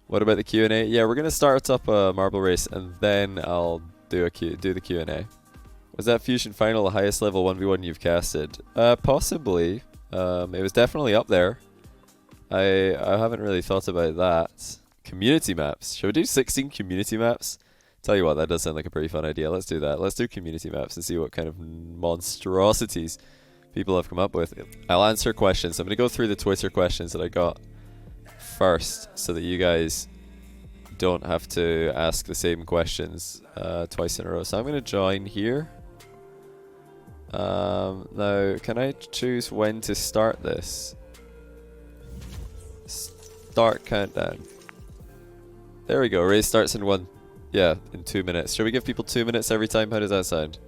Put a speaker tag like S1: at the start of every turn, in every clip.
S1: What about the Q&A? Yeah, we're gonna start up a marble race and then I'll do the Q&A. Was that Fusion Final the highest level 1v1 you've casted? Possibly. It was definitely up there. I haven't really thought about that. Community maps. Should we do 16 community maps? Tell you what, that does sound like a pretty fun idea. Let's do that. Let's do community maps and see what kind of monstrosities people have come up with. I'll answer questions. I'm going to go through the Twitter questions that I got first so that you guys don't have to ask the same questions twice in a row. So I'm going to join here. Now, can I choose when to start this? Start countdown. There we go. Race starts in in 2 minutes. Should we give people 2 minutes every time? How does that sound?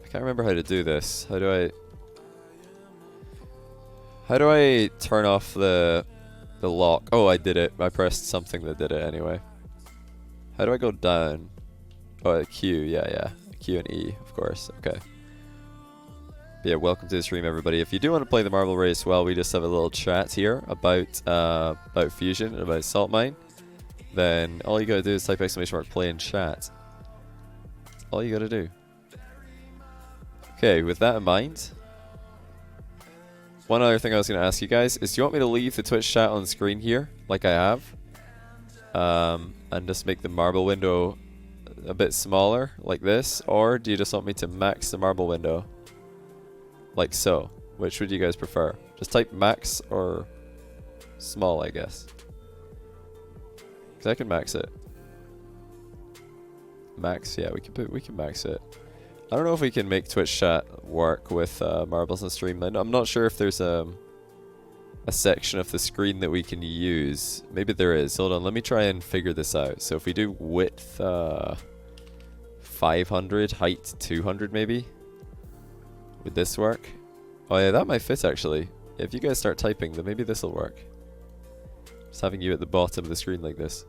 S1: I can't remember how to do this. How do I turn off the lock? Oh, I did it. I pressed something that did it anyway. How do I go down? Oh, Q. Yeah. Q and E, of course. Okay. Yeah, welcome to the stream, everybody. If you do want to play the marble race, well, we just have a little chat here about Fusion and about Salt Mine. Then all you gotta do is type !play in chat. That's all you gotta do. Okay, with that in mind, one other thing I was gonna ask you guys is, do you want me to leave the Twitch chat on screen here, like I have, and just make the marble window a bit smaller, like this, or do you just want me to max the marble window? Like so. Which would you guys prefer? Just type max or small, I guess. Because I can max it. Max, yeah, we can max it. I don't know if we can make Twitch chat work with marbles on stream. I'm not sure if there's a section of the screen that we can use. Maybe there is. Hold on, let me try and figure this out. So if we do width 500, height 200 maybe? Would this work? Oh yeah, that might fit actually. If you guys start typing, then maybe this will work. Just having you at the bottom of the screen like this.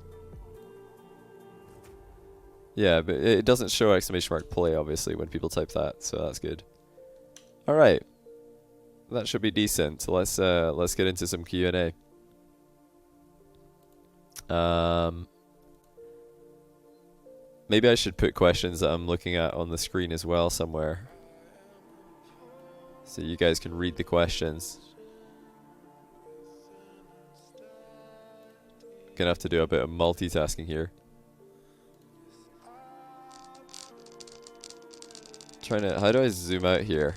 S1: Yeah, but it doesn't show !play obviously when people type that, so that's good. Alright. That should be decent. Let's get into some Q&A. Maybe I should put questions that I'm looking at on the screen as well somewhere, so you guys can read the questions. Gonna have to do a bit of multitasking here. How do I zoom out here?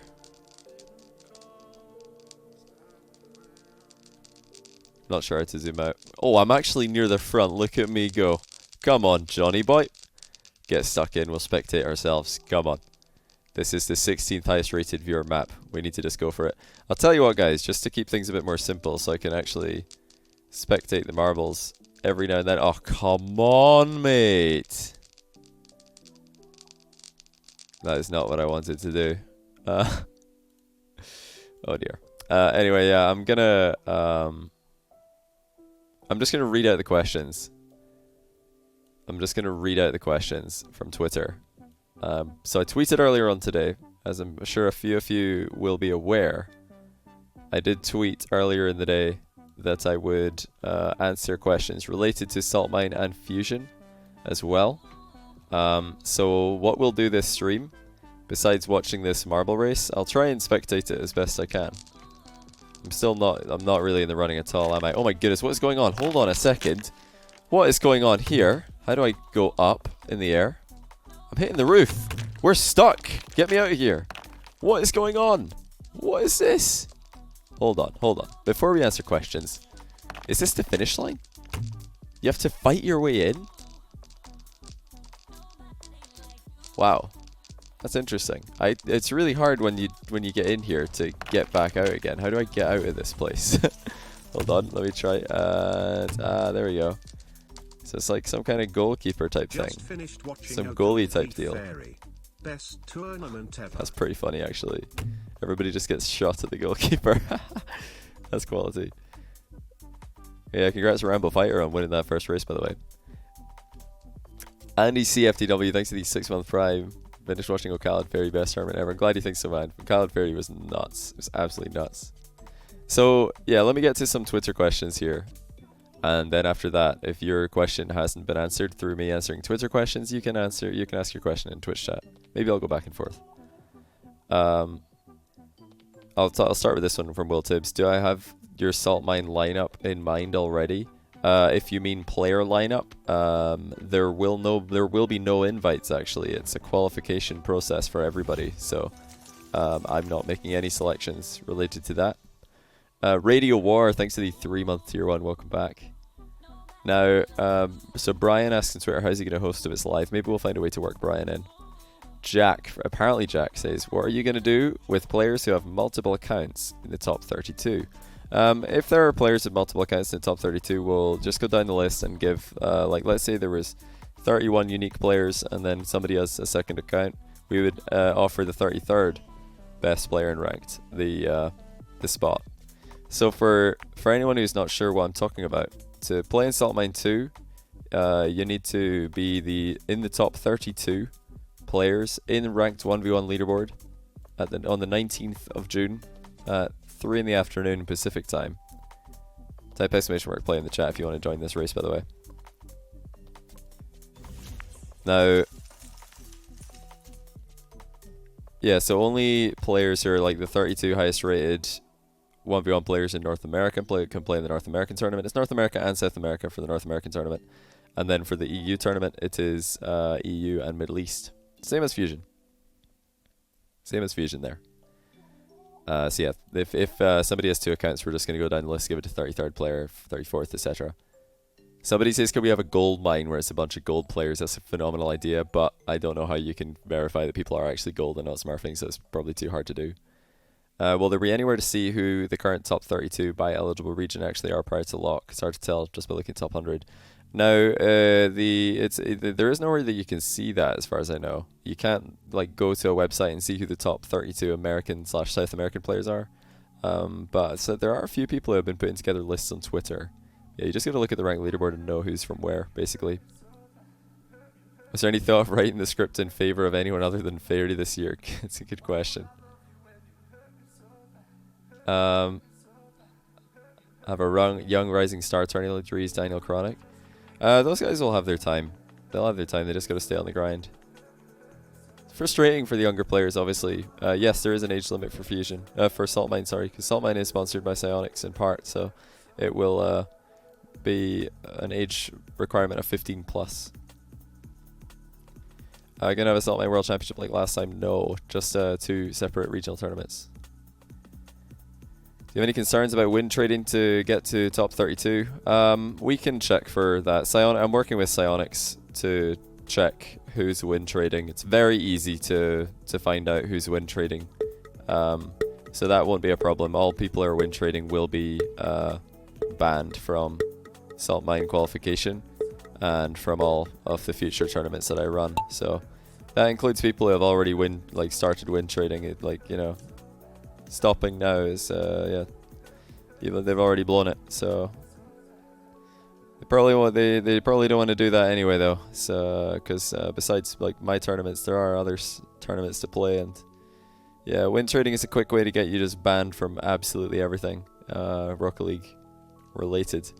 S1: Not sure how to zoom out. Oh, I'm actually near the front. Look at me go. Come on, Johnny boy. Get stuck in. We'll spectate ourselves. Come on. This is the 16th highest rated viewer map. We need to just go for it. I'll tell you what, guys, just to keep things a bit more simple so I can actually spectate the marbles every now and then. Oh, come on, mate. That is not what I wanted to do. Oh, dear. Anyway, yeah, I'm just going to read out the questions. I'm just going to read out the questions from Twitter. So I tweeted earlier on today, as I'm sure a few of you will be aware. I did tweet earlier in the day that I would answer questions related to Salt Mine and Fusion as well. So what we'll do this stream, besides watching this marble race, I'll try and spectate it as best I can. I'm not really in the running at all, am I? Oh my goodness, what is going on? Hold on a second. What is going on here? How do I go up in the air? I'm hitting the roof. We're stuck. Get me out of here. What is going on? What is this? Hold on. Before we answer questions, is this the finish line? You have to fight your way in? Wow. That's interesting. It's really hard when you get in here to get back out again. How do I get out of this place? Hold on, let me try. There we go. So it's like some kind of goalkeeper type thing. Some goalie type deal.
S2: Best tournament ever.
S1: That's pretty funny actually. Everybody just gets shot at the goalkeeper. That's quality. Yeah, congrats Rambo Fighter on winning that first race, by the way. Andy CFTW, thanks to the 6-month prime. Finished watching O'Callaghan Ferry, best tournament ever. I'm glad you think so, man. O'Callaghan Ferry was nuts. It was absolutely nuts. So, yeah, let me get to some Twitter questions here. And then after that, if your question hasn't been answered through me answering Twitter questions, you can ask your question in Twitch chat. Maybe I'll go back and forth. I'll start with this one from Will Tibbs. Do I have your Salt Mine lineup in mind already? If you mean player lineup, there will be no invites actually. It's a qualification process for everybody. So I'm not making any selections related to that. Radio War, thanks to the 3-month tier 1, welcome back. Now, so Brian asks on Twitter, how's he going to host if it's live? Maybe we'll find a way to work Brian in. Apparently Jack says, what are you going to do with players who have multiple accounts in the top 32? If there are players with multiple accounts in the top 32, we'll just go down the list and give, like, let's say there was 31 unique players and then somebody has a second account. We would offer the 33rd best player in ranked the spot. So for anyone who's not sure what I'm talking about, to play in Salt Mine 2, you need to be in the top 32 players in ranked 1v1 leaderboard on the 19th of June at 3 in the afternoon Pacific time. Type exclamation mark play in the chat if you want to join this race, by the way. Now, yeah, so only players who are like the 32 highest rated 1v1 players in North America can play in the North American tournament. It's North America and South America for the North American tournament. And then for the EU tournament, it is EU and Middle East. Same as Fusion. Same as Fusion there. So yeah, if somebody has 2 accounts, we're just going to go down the list, give it to 33rd player, 34th, etc. Somebody says, can we have a gold mine where it's a bunch of gold players? That's a phenomenal idea, but I don't know how you can verify that people are actually gold and not smurfing, so it's probably too hard to do. Will there be anywhere to see who the current top 32 by eligible region actually are prior to lock? It's hard to tell just by looking at top 100. Now, there is nowhere that you can see that, as far as I know. You can't like go to a website and see who the top 32 American/South American players are. But so there are a few people who have been putting together lists on Twitter. Yeah, you just got to look at the rank leaderboard and know who's from where, basically. Was there any thought of writing the script in favor of anyone other than Fairy this year? It's a good question. Have a young rising star turning like Dries, Daniel Chronic. Those guys will have their time. They'll have their time. They just got to stay on the grind. It's frustrating for the younger players, obviously. Yes, there is an age limit for Fusion. For Salt Mine, sorry, because Salt Mine is sponsored by Psyonix in part, so it will be an age requirement of 15 plus. Gonna have a Salt Mine World Championship like last time? No, just 2 separate regional tournaments. Do you have any concerns about win trading to get to top 32? We can check for that. I'm working with Psyonix to check who's win trading. It's very easy to find out who's win trading. So that won't be a problem. All people who are win trading will be banned from Salt Mine qualification and from all of the future tournaments that I run. So that includes people who have already started win trading. It, stopping now is they've already blown it, so they probably don't want to do that anyway though. So because besides like my tournaments, there are other tournaments to play, and yeah, win trading is a quick way to get you just banned from absolutely everything Rocket League related,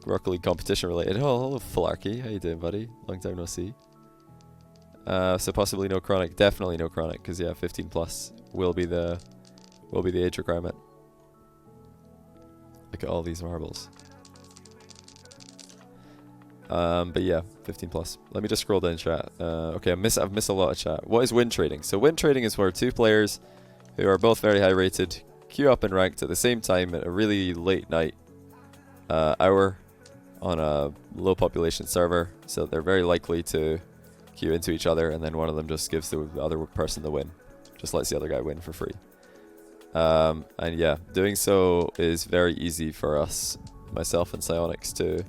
S1: Rocket League competition related. Oh, hello Fularky, how you doing, buddy? Long time no see. So possibly no Chronic, definitely no Chronic, because yeah, 15 plus will be the age requirement. Look at all these marbles. But yeah, 15 plus. Let me just scroll down chat. Okay, I've missed a lot of chat. What is win trading? So win trading is where 2 players who are both very high rated queue up and ranked at the same time at a really late night hour on a low population server. So they're very likely to queue into each other, and then one of them just gives the other person the win. Just lets the other guy win for free. And yeah, doing so is very easy for us, myself and Psyonix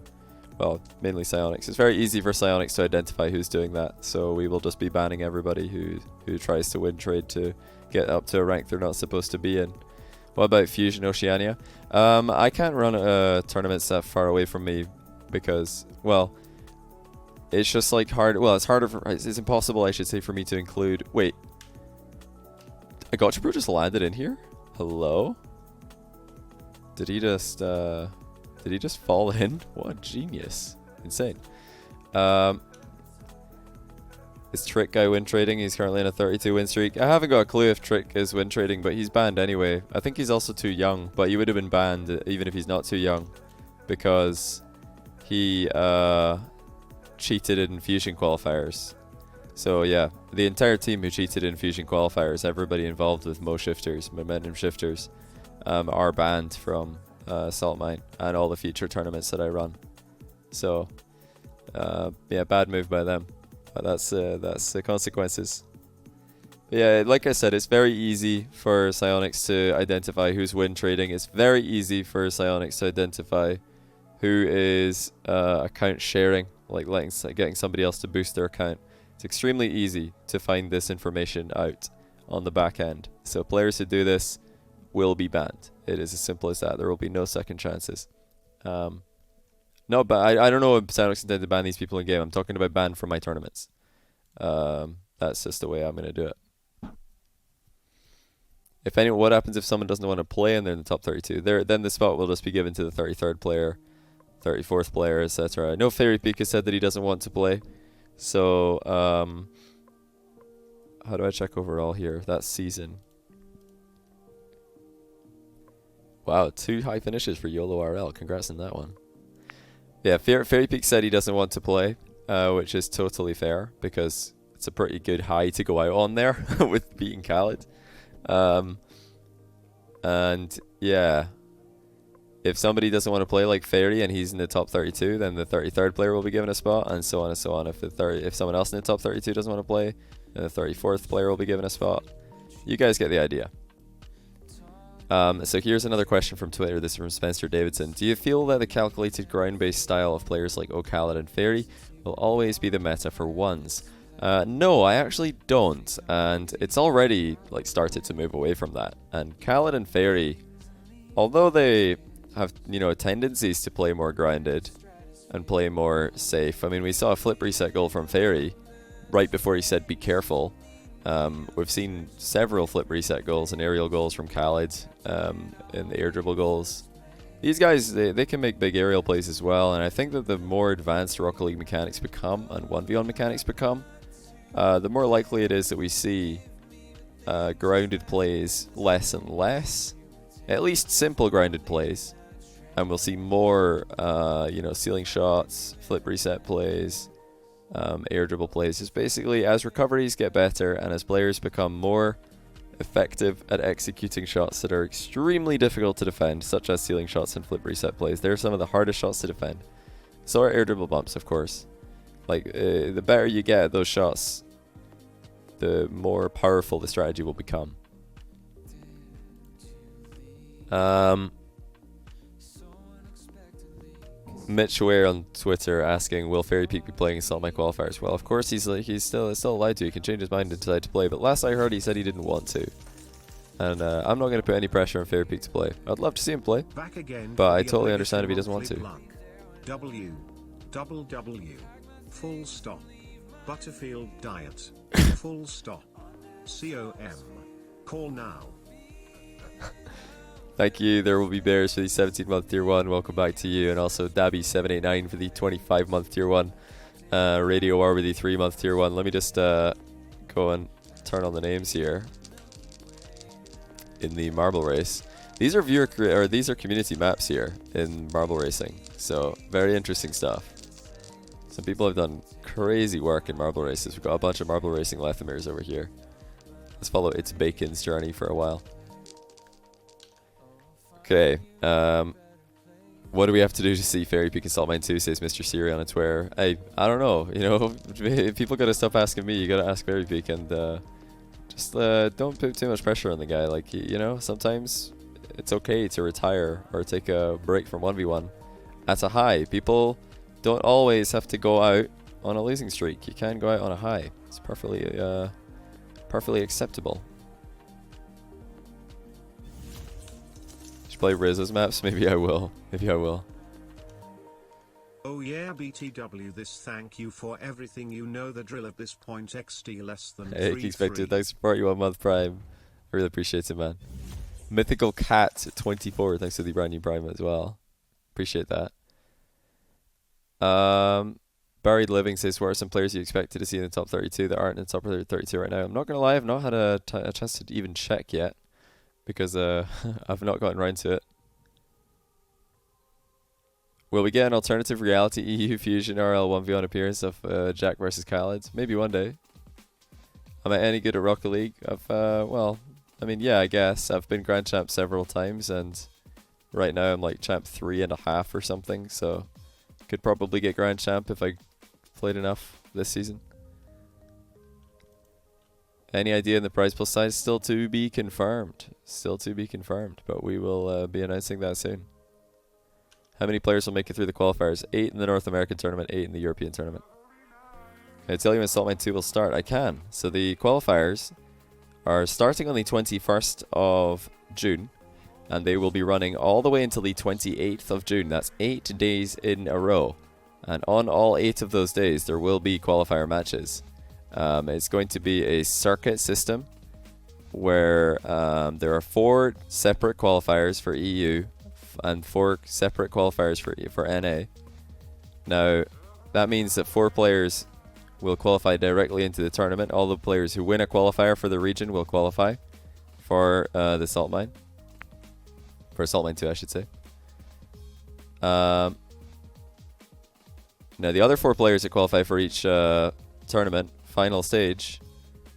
S1: mainly Psyonix. It's very easy for Psyonix to identify who's doing that, so we will just be banning everybody who tries to win trade to get up to a rank they're not supposed to be in. What about Fusion Oceania? I can't run tournaments that far away from me because, well, it's just like hard. Well, it's impossible, I should say, for me to include. Wait, a Gotcha Brew just landed in here? Hello? Did he just Did he just fall in? What a genius. Insane. Is Trick guy win trading? He's currently in a 32 win streak. I haven't got a clue if Trick is win trading, but he's banned anyway. I think he's also too young, but he would have been banned even if he's not too young, because he cheated in Fusion qualifiers. So yeah, the entire team who cheated in Fusion qualifiers, everybody involved with Mo shifters, momentum shifters, are banned from Salt Mine and all the future tournaments that I run. So yeah, bad move by them. But that's the consequences. Yeah, like I said, it's very easy for Psionics to identify who's win trading. It's very easy for Psionics to identify who is account sharing, like getting somebody else to boost their account. It's extremely easy to find this information out on the back end. So players who do this will be banned. It is as simple as that. There will be no second chances. No, but I don't know if Psionics intend to ban these people in game. I'm talking about ban from my tournaments. That's just the way I'm going to do it. If anyone, what happens if someone doesn't want to play and they're in the top 32? Then the spot will just be given to the 33rd player, 34th player, etc. I know Fairy Peak has said that he doesn't want to play. So, how do I check overall here? That season. Wow, 2 high finishes for YOLO RL. Congrats on that one. Yeah, Fairy Peak said he doesn't want to play, which is totally fair, because it's a pretty good high to go out on there with beating Khaled. And yeah, if somebody doesn't want to play like Fairy and he's in the top 32, then the 33rd player will be given a spot, and so on and so on. If someone else in the top 32 doesn't want to play, then the 34th player will be given a spot. You guys get the idea. So here's another question from Twitter. This is from Spencer Davidson. Do you feel that the calculated ground-based style of players like Khaled and Fairy will always be the meta for ones? No, I actually don't, and it's already like started to move away from that. And Khaled and Fairy, although they have, you know, tendencies to play more grounded and play more safe. I mean, we saw a flip reset goal from Fairy right before he said be careful. We've seen several flip reset goals and aerial goals from Khaled, in the air dribble goals. These guys, they can make big aerial plays as well, and I think that the more advanced Rocket League mechanics become and 1v1 mechanics become, the more likely it is that we see grounded plays less and less, at least simple grounded plays, and we'll see more you know, ceiling shots, flip reset plays, air dribble plays. Just basically, as recoveries get better and as players become more effective at executing shots that are extremely difficult to defend, such as ceiling shots and flip reset plays. They're some of the hardest shots to defend. So are air dribble bumps, of course. Like, the better you get at those shots, the more powerful the strategy will become. Mitch Ware on Twitter asking, will Fairy Peak be playing Salt Mine qualifiers? Well, of course he's still allowed to. He can change his mind and decide to play, but last I heard he said he didn't want to. And I'm not going to put any pressure on Fairy Peak to play. I'd love to see him play, but I totally understand if he doesn't want to.
S2: W full stop Butterfield diet full stop COM call now.
S1: Thank you. There will be bears for the 17-month tier 1. Welcome back to you. And also Dabby789 for the 25-month tier 1. Radio R with the 3-month tier 1. Let me just go and turn on the names here in the marble race. These are these are community maps here in marble racing. So very interesting stuff. Some people have done crazy work in marble races. We've got a bunch of marble racing Lethamirs over here. Let's follow It's Bacon's journey for a while. Okay, what do we have to do to see Fairy Peak and Salt Mine 2, says Mr. Siri on Twitter. I don't know, you know, people gotta stop asking me, you gotta ask Fairy Peak, and just don't put too much pressure on the guy. Like, you know, sometimes it's okay to retire or take a break from 1v1 at a high. People don't always have to go out on a losing streak. You can go out on a high. It's perfectly acceptable. Play Rizzo's maps? Maybe I will.
S2: Oh yeah, BTW, this thank you for everything, you know the drill at this point. XT less than
S1: hey, Expected, thanks for you 1 month Prime. I really appreciate it, man. Mythical Cat 24, thanks for the brand new Prime as well. Appreciate that. Buried Living says, what are some players you expected to see in the top 32 that aren't in the top 32 right now? I'm not going to lie, I've not had a chance to even check yet because I've not gotten around to it. Will we get an alternative reality EU Fusion RL 1v1 appearance of Jack versus Khaled? Maybe one day. Am I any good at Rocket League? Well, I mean, yeah, I guess. I've been Grand Champ several times, and right now I'm like Champ 3.5 or something, so could probably get Grand Champ if I played enough this season. Any idea in the prize pool size? Still to be confirmed. Still to be confirmed, but we will be announcing that soon. How many players will make it through the qualifiers? 8 in the North American tournament, 8 in the European tournament. Can I tell you when Saltmine 2 will start? I can. So the qualifiers are starting on the 21st of June, and they will be running all the way until the 28th of June. That's 8 days in a row. And on all 8 of those days, there will be qualifier matches. It's going to be a circuit system where there are 4 separate qualifiers for EU and 4 separate qualifiers for NA. Now, that means that 4 players will qualify directly into the tournament. All the players who win a qualifier for the region will qualify for the Salt Mine. For Salt Mine 2, I should say. Now, the other 4 players that qualify for each tournament, final stage,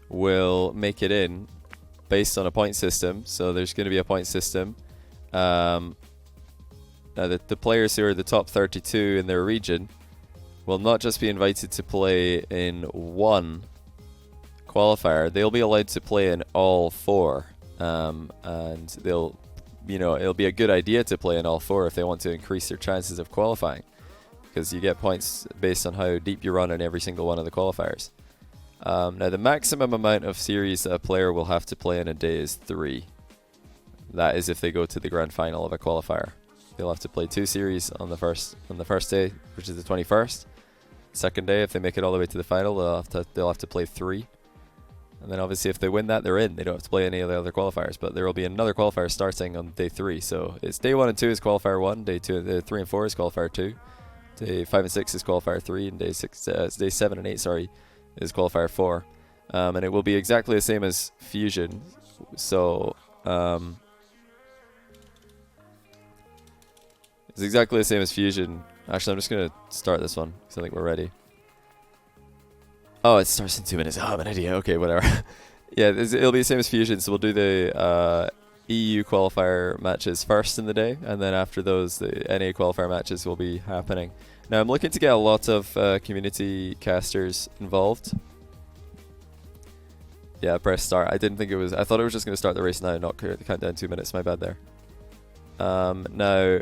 S1: will make it in based on a point system. So there's going to be a point system. Now, the players who are the top 32 in their region will not just be invited to play in one qualifier. They'll be allowed to play in all 4. And they'll, it'll be a good idea to play in all 4 if they want to increase their chances of qualifying, because you get points based on how deep you run in every single one of the qualifiers. Now, the maximum amount of series that a player will have to play in a day is 3. That is if they go to the grand final of a qualifier. They'll have to play 2 series on the first day, which is the 21st. Second day, if they make it all the way to the final, they'll have to play 3. And then obviously if they win that, they're in. They don't have to play any of the other qualifiers, but there will be another qualifier starting on day 3. So it's day 1 and 2 is qualifier 1, day 3 and 4 is qualifier 2, day 5 and 6 is qualifier 3, and day 7 and 8, is qualifier 4. And it will be exactly the same as Fusion. So it's exactly the same as Fusion. Actually, I'm just going to start this one because I think we're ready. Oh, it starts in 2 minutes. Oh, I'm an idiot. Okay, whatever. Yeah, it'll be the same as Fusion. So we'll do the EU qualifier matches first in the day, and then after those, the NA qualifier matches will be happening. Now, I'm looking to get a lot of community casters involved. Yeah, press start. I didn't think it was... I thought it was just going to start the race now, not count down 2 minutes. My bad there. Now...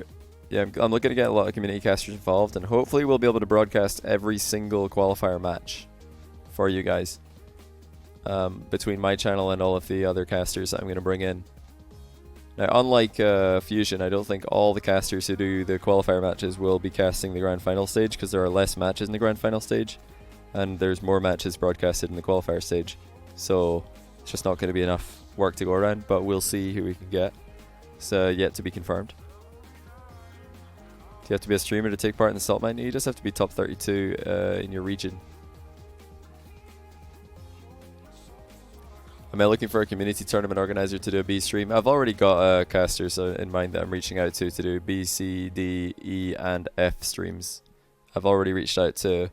S1: Yeah, I'm looking to get a lot of community casters involved, and hopefully we'll be able to broadcast every single qualifier match for you guys between my channel and all of the other casters that I'm going to bring in. Now, unlike Fusion, I don't think all the casters who do the qualifier matches will be casting the grand final stage, because there are less matches in the grand final stage, and there's more matches broadcasted in the qualifier stage. So it's just not going to be enough work to go around, but we'll see who we can get. It's yet to be confirmed. Do you have to be a streamer to take part in the Salt Mine? You just have to be top 32 in your region. Am I looking for a community tournament organizer to do a B stream? I've already got casters in mind that I'm reaching out to do B, C, D, E, and F streams. I've already reached out to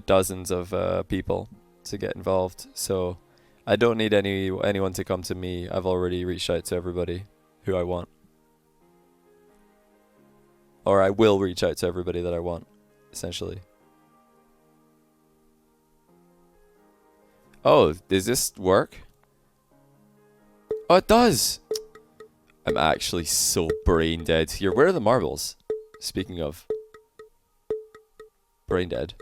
S1: dozens of people to get involved, so I don't need anyone to come to me. I've already reached out to everybody who I want. Or I will reach out to everybody that I want, essentially. Oh, does this work? Oh, it does! I'm actually so brain dead here. Where are the marbles? Speaking of brain dead.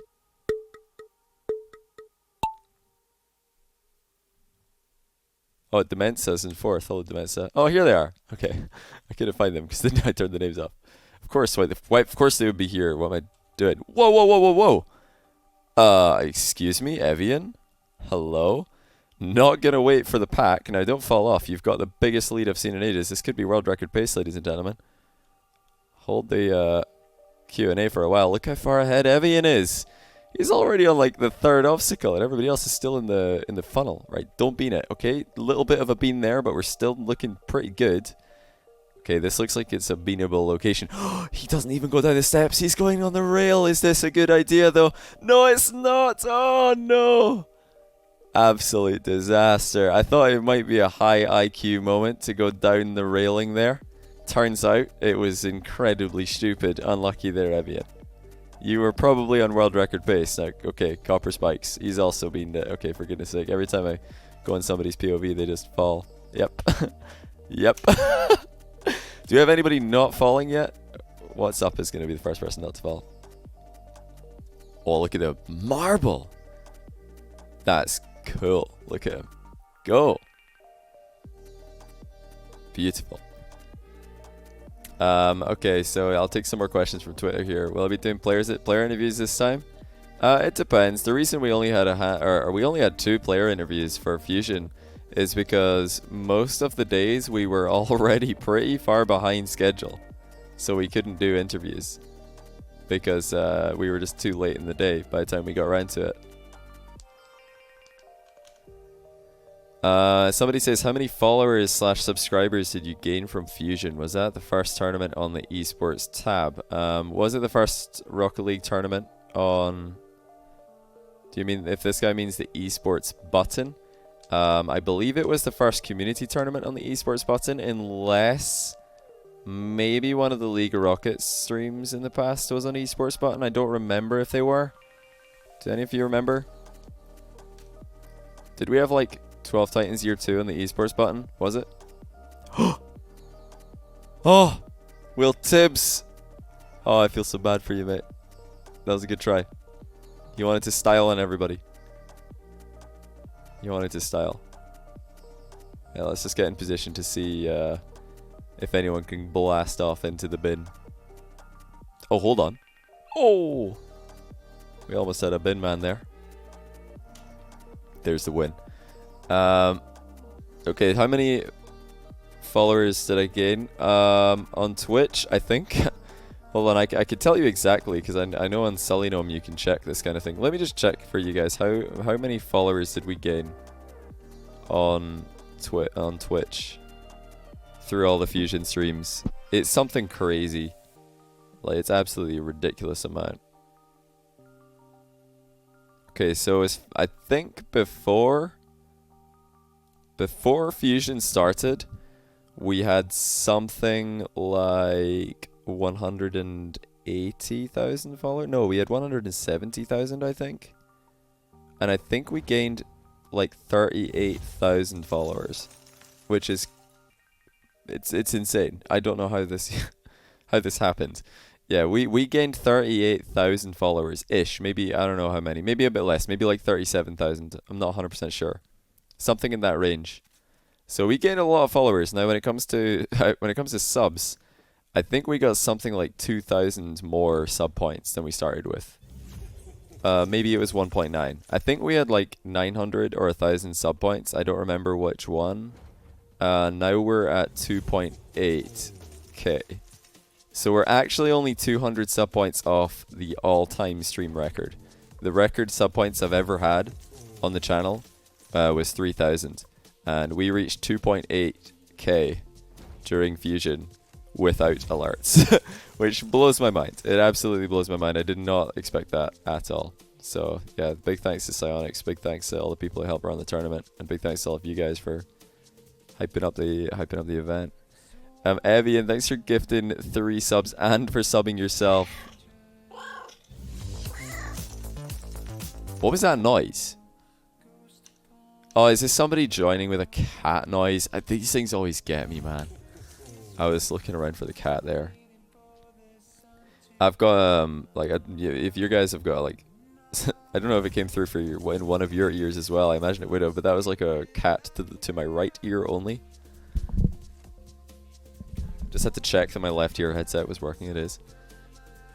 S1: Oh, Demensa's in 4th. Hello, Demensa. Oh, here they are. Okay. I couldn't find them because then I turned the names off. Of course, of course they would be here. What am I doing? Whoa, whoa, whoa, whoa, whoa. Excuse me, Evian? Hello? Not gonna wait for the pack. Now, don't fall off. You've got the biggest lead I've seen in ages. This could be world record pace, ladies and gentlemen. hold the Q&A for a while. Look how far ahead Evian is. He's already on like the third obstacle, and everybody else is still in the funnel, right? Don't bean it, okay? A little bit of a bean there, but we're still looking pretty good. Okay, this looks like it's a beanable location. He doesn't even go down the steps. He's going on the rail. Is this a good idea, though? No, it's not. Oh, no. Absolute disaster. I thought it might be a high IQ moment to go down the railing there. Turns out it was incredibly stupid. Unlucky there, Evian. You were probably on world record pace. Now, okay, Copper Spikes. He's also been... okay, for goodness sake. Every time I go on somebody's POV, they just fall. Yep. Yep. Do you have anybody not falling yet? What's up is going to be the first person not to fall. Oh, look at the marble. That's cool. Look at him. Go. Beautiful. Okay, so I'll take some more questions from Twitter here. Will I be doing player interviews this time? It depends. The reason we only had we only had 2 player interviews for Fusion is because most of the days we were already pretty far behind schedule, so we couldn't do interviews because we were just too late in the day by the time we got around to it. Somebody says, how many followers / subscribers did you gain from Fusion? Was that the first tournament on the esports tab? Was it the first Rocket League tournament on... Do you mean if this guy means the esports button? I believe it was the first community tournament on the esports button, unless maybe one of the League of Rockets streams in the past was on esports button. I don't remember if they were. Do any of you remember? Did we have like 12 Titans Year 2 on the esports button? Was it? Oh! Will Tibbs! Oh, I feel so bad for you, mate. That was a good try. You wanted to style on everybody. You wanted to style. Yeah, let's just get in position to see if anyone can blast off into the bin. Oh, hold on. Oh! We almost had a bin man there. There's the win. Okay, how many followers did I gain? On Twitch, I think. Hold on, I could tell you exactly, because I know on Sullynome you can check this kind of thing. Let me just check for you guys. How many followers did we gain on Twitch through all the Fusion streams? It's something crazy. Like, it's absolutely a ridiculous amount. Okay, so I think before Fusion started, we had something like 180,000 followers. No, we had 170,000, I think. And I think we gained like 38,000 followers, which is it's insane. I don't know how this how this happened. Yeah, we gained 38,000 followers ish. Maybe, I don't know how many. Maybe a bit less. Maybe like 37,000. I'm not 100% sure. Something in that range. So we gained a lot of followers. Now when it comes to subs, I think we got something like 2,000 more sub points than we started with. Maybe it was 1.9. I think we had like 900 or 1,000 sub points. I don't remember which one. Now we're at 2.8k. So we're actually only 200 sub points off the all-time stream record. The record sub points I've ever had on the channel was 3,000. And we reached 2.8k during Fusion without alerts, which blows my mind. It absolutely blows my mind. I did not expect that at all. So yeah, big thanks to Psyonix, big thanks to all the people who helped run the tournament, and big thanks to all of you guys for hyping up the event. Evian, thanks for gifting 3 subs and for subbing yourself. What was that noise? Oh, is this somebody joining with a cat noise? These things always get me, man. I was looking around for the cat there. I've got if you guys have got like, I don't know if it came through for in one of your ears as well. I imagine it would have, but that was like a cat to my right ear only. Just had to check that my left ear headset was working. It is.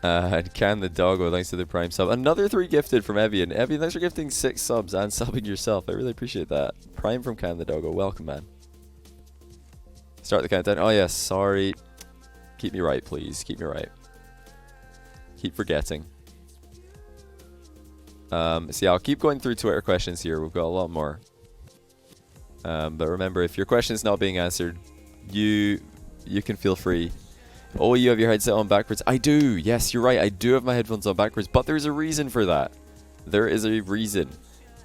S1: And Can the Doggo, thanks to the Prime sub. Another 3 gifted from Evian. Evian, thanks for gifting 6 subs and subbing yourself. I really appreciate that. Prime from Can the Doggo. Welcome, man. Start the countdown. Oh, yeah, sorry. Keep me right, please. Keep me right. Keep forgetting. So yeah, I'll keep going through Twitter questions here. We've got a lot more. But remember, if your question is not being answered, you can feel free. Oh, you have your headset on backwards. I do. Yes, you're right. I do have my headphones on backwards, but there's a reason for that. There is a reason.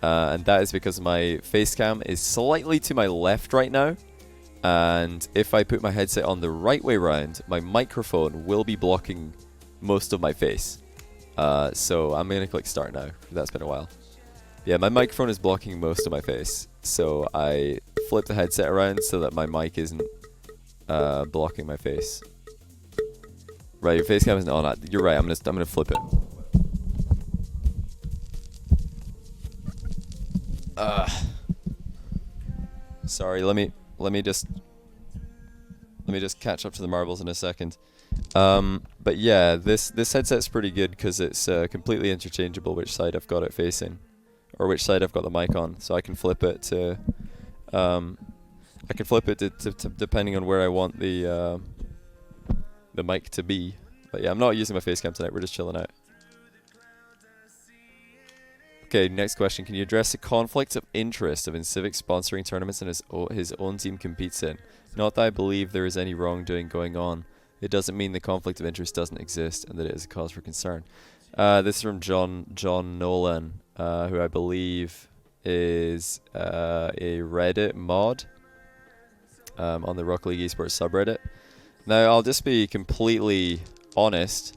S1: And that is because my face cam is slightly to my left right now. And if I put my headset on the right way round, my microphone will be blocking most of my face. So I'm going to click start now. That's been a while. Yeah, my microphone is blocking most of my face. So I flip the headset around so that my mic isn't blocking my face. Right, your face cam isn't on. You're right. I'm gonna flip it. Sorry. Let me just catch up to the marbles in a second. But yeah, this headset's pretty good because it's completely interchangeable which side I've got it facing, or which side I've got the mic on. So I can flip it to depending on where I want the mic to be. But yeah, I'm not using my face cam tonight. We're just chilling out. Okay, next question. Can you address the conflict of interest of Civic sponsoring tournaments and his own team competes in? Not that I believe there is any wrongdoing going on. It doesn't mean the conflict of interest doesn't exist and that it is a cause for concern. This is from John Nolan, who I believe is a Reddit mod on the Rocket League eSports subreddit. Now, I'll just be completely honest.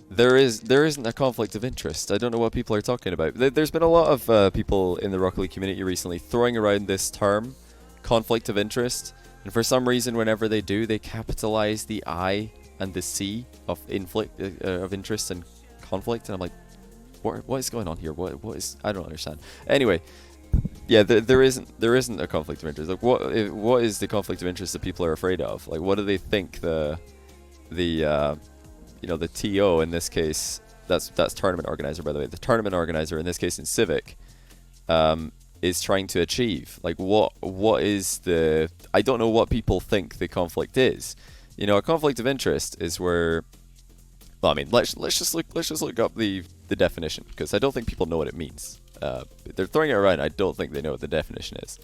S1: There isn't a conflict of interest. I don't know what people are talking about. There's been a lot of people in the Rocket League community recently throwing around this term, conflict of interest. And for some reason, whenever they do, they capitalize the I and the C of interest and conflict. And I'm like, what is going on here? What is? I don't understand. Anyway. Yeah, there isn't a conflict of interest. Like, what is the conflict of interest that people are afraid of? Like, what do they think the TO in this case, that's tournament organizer, by the way, the tournament organizer in this case in Civic, is trying to achieve? Like, what is the? I don't know what people think the conflict is. You know, a conflict of interest is where. Well, I mean, let's just look up the definition, because I don't think people know what it means. They're throwing it around. I don't think they know what the definition is.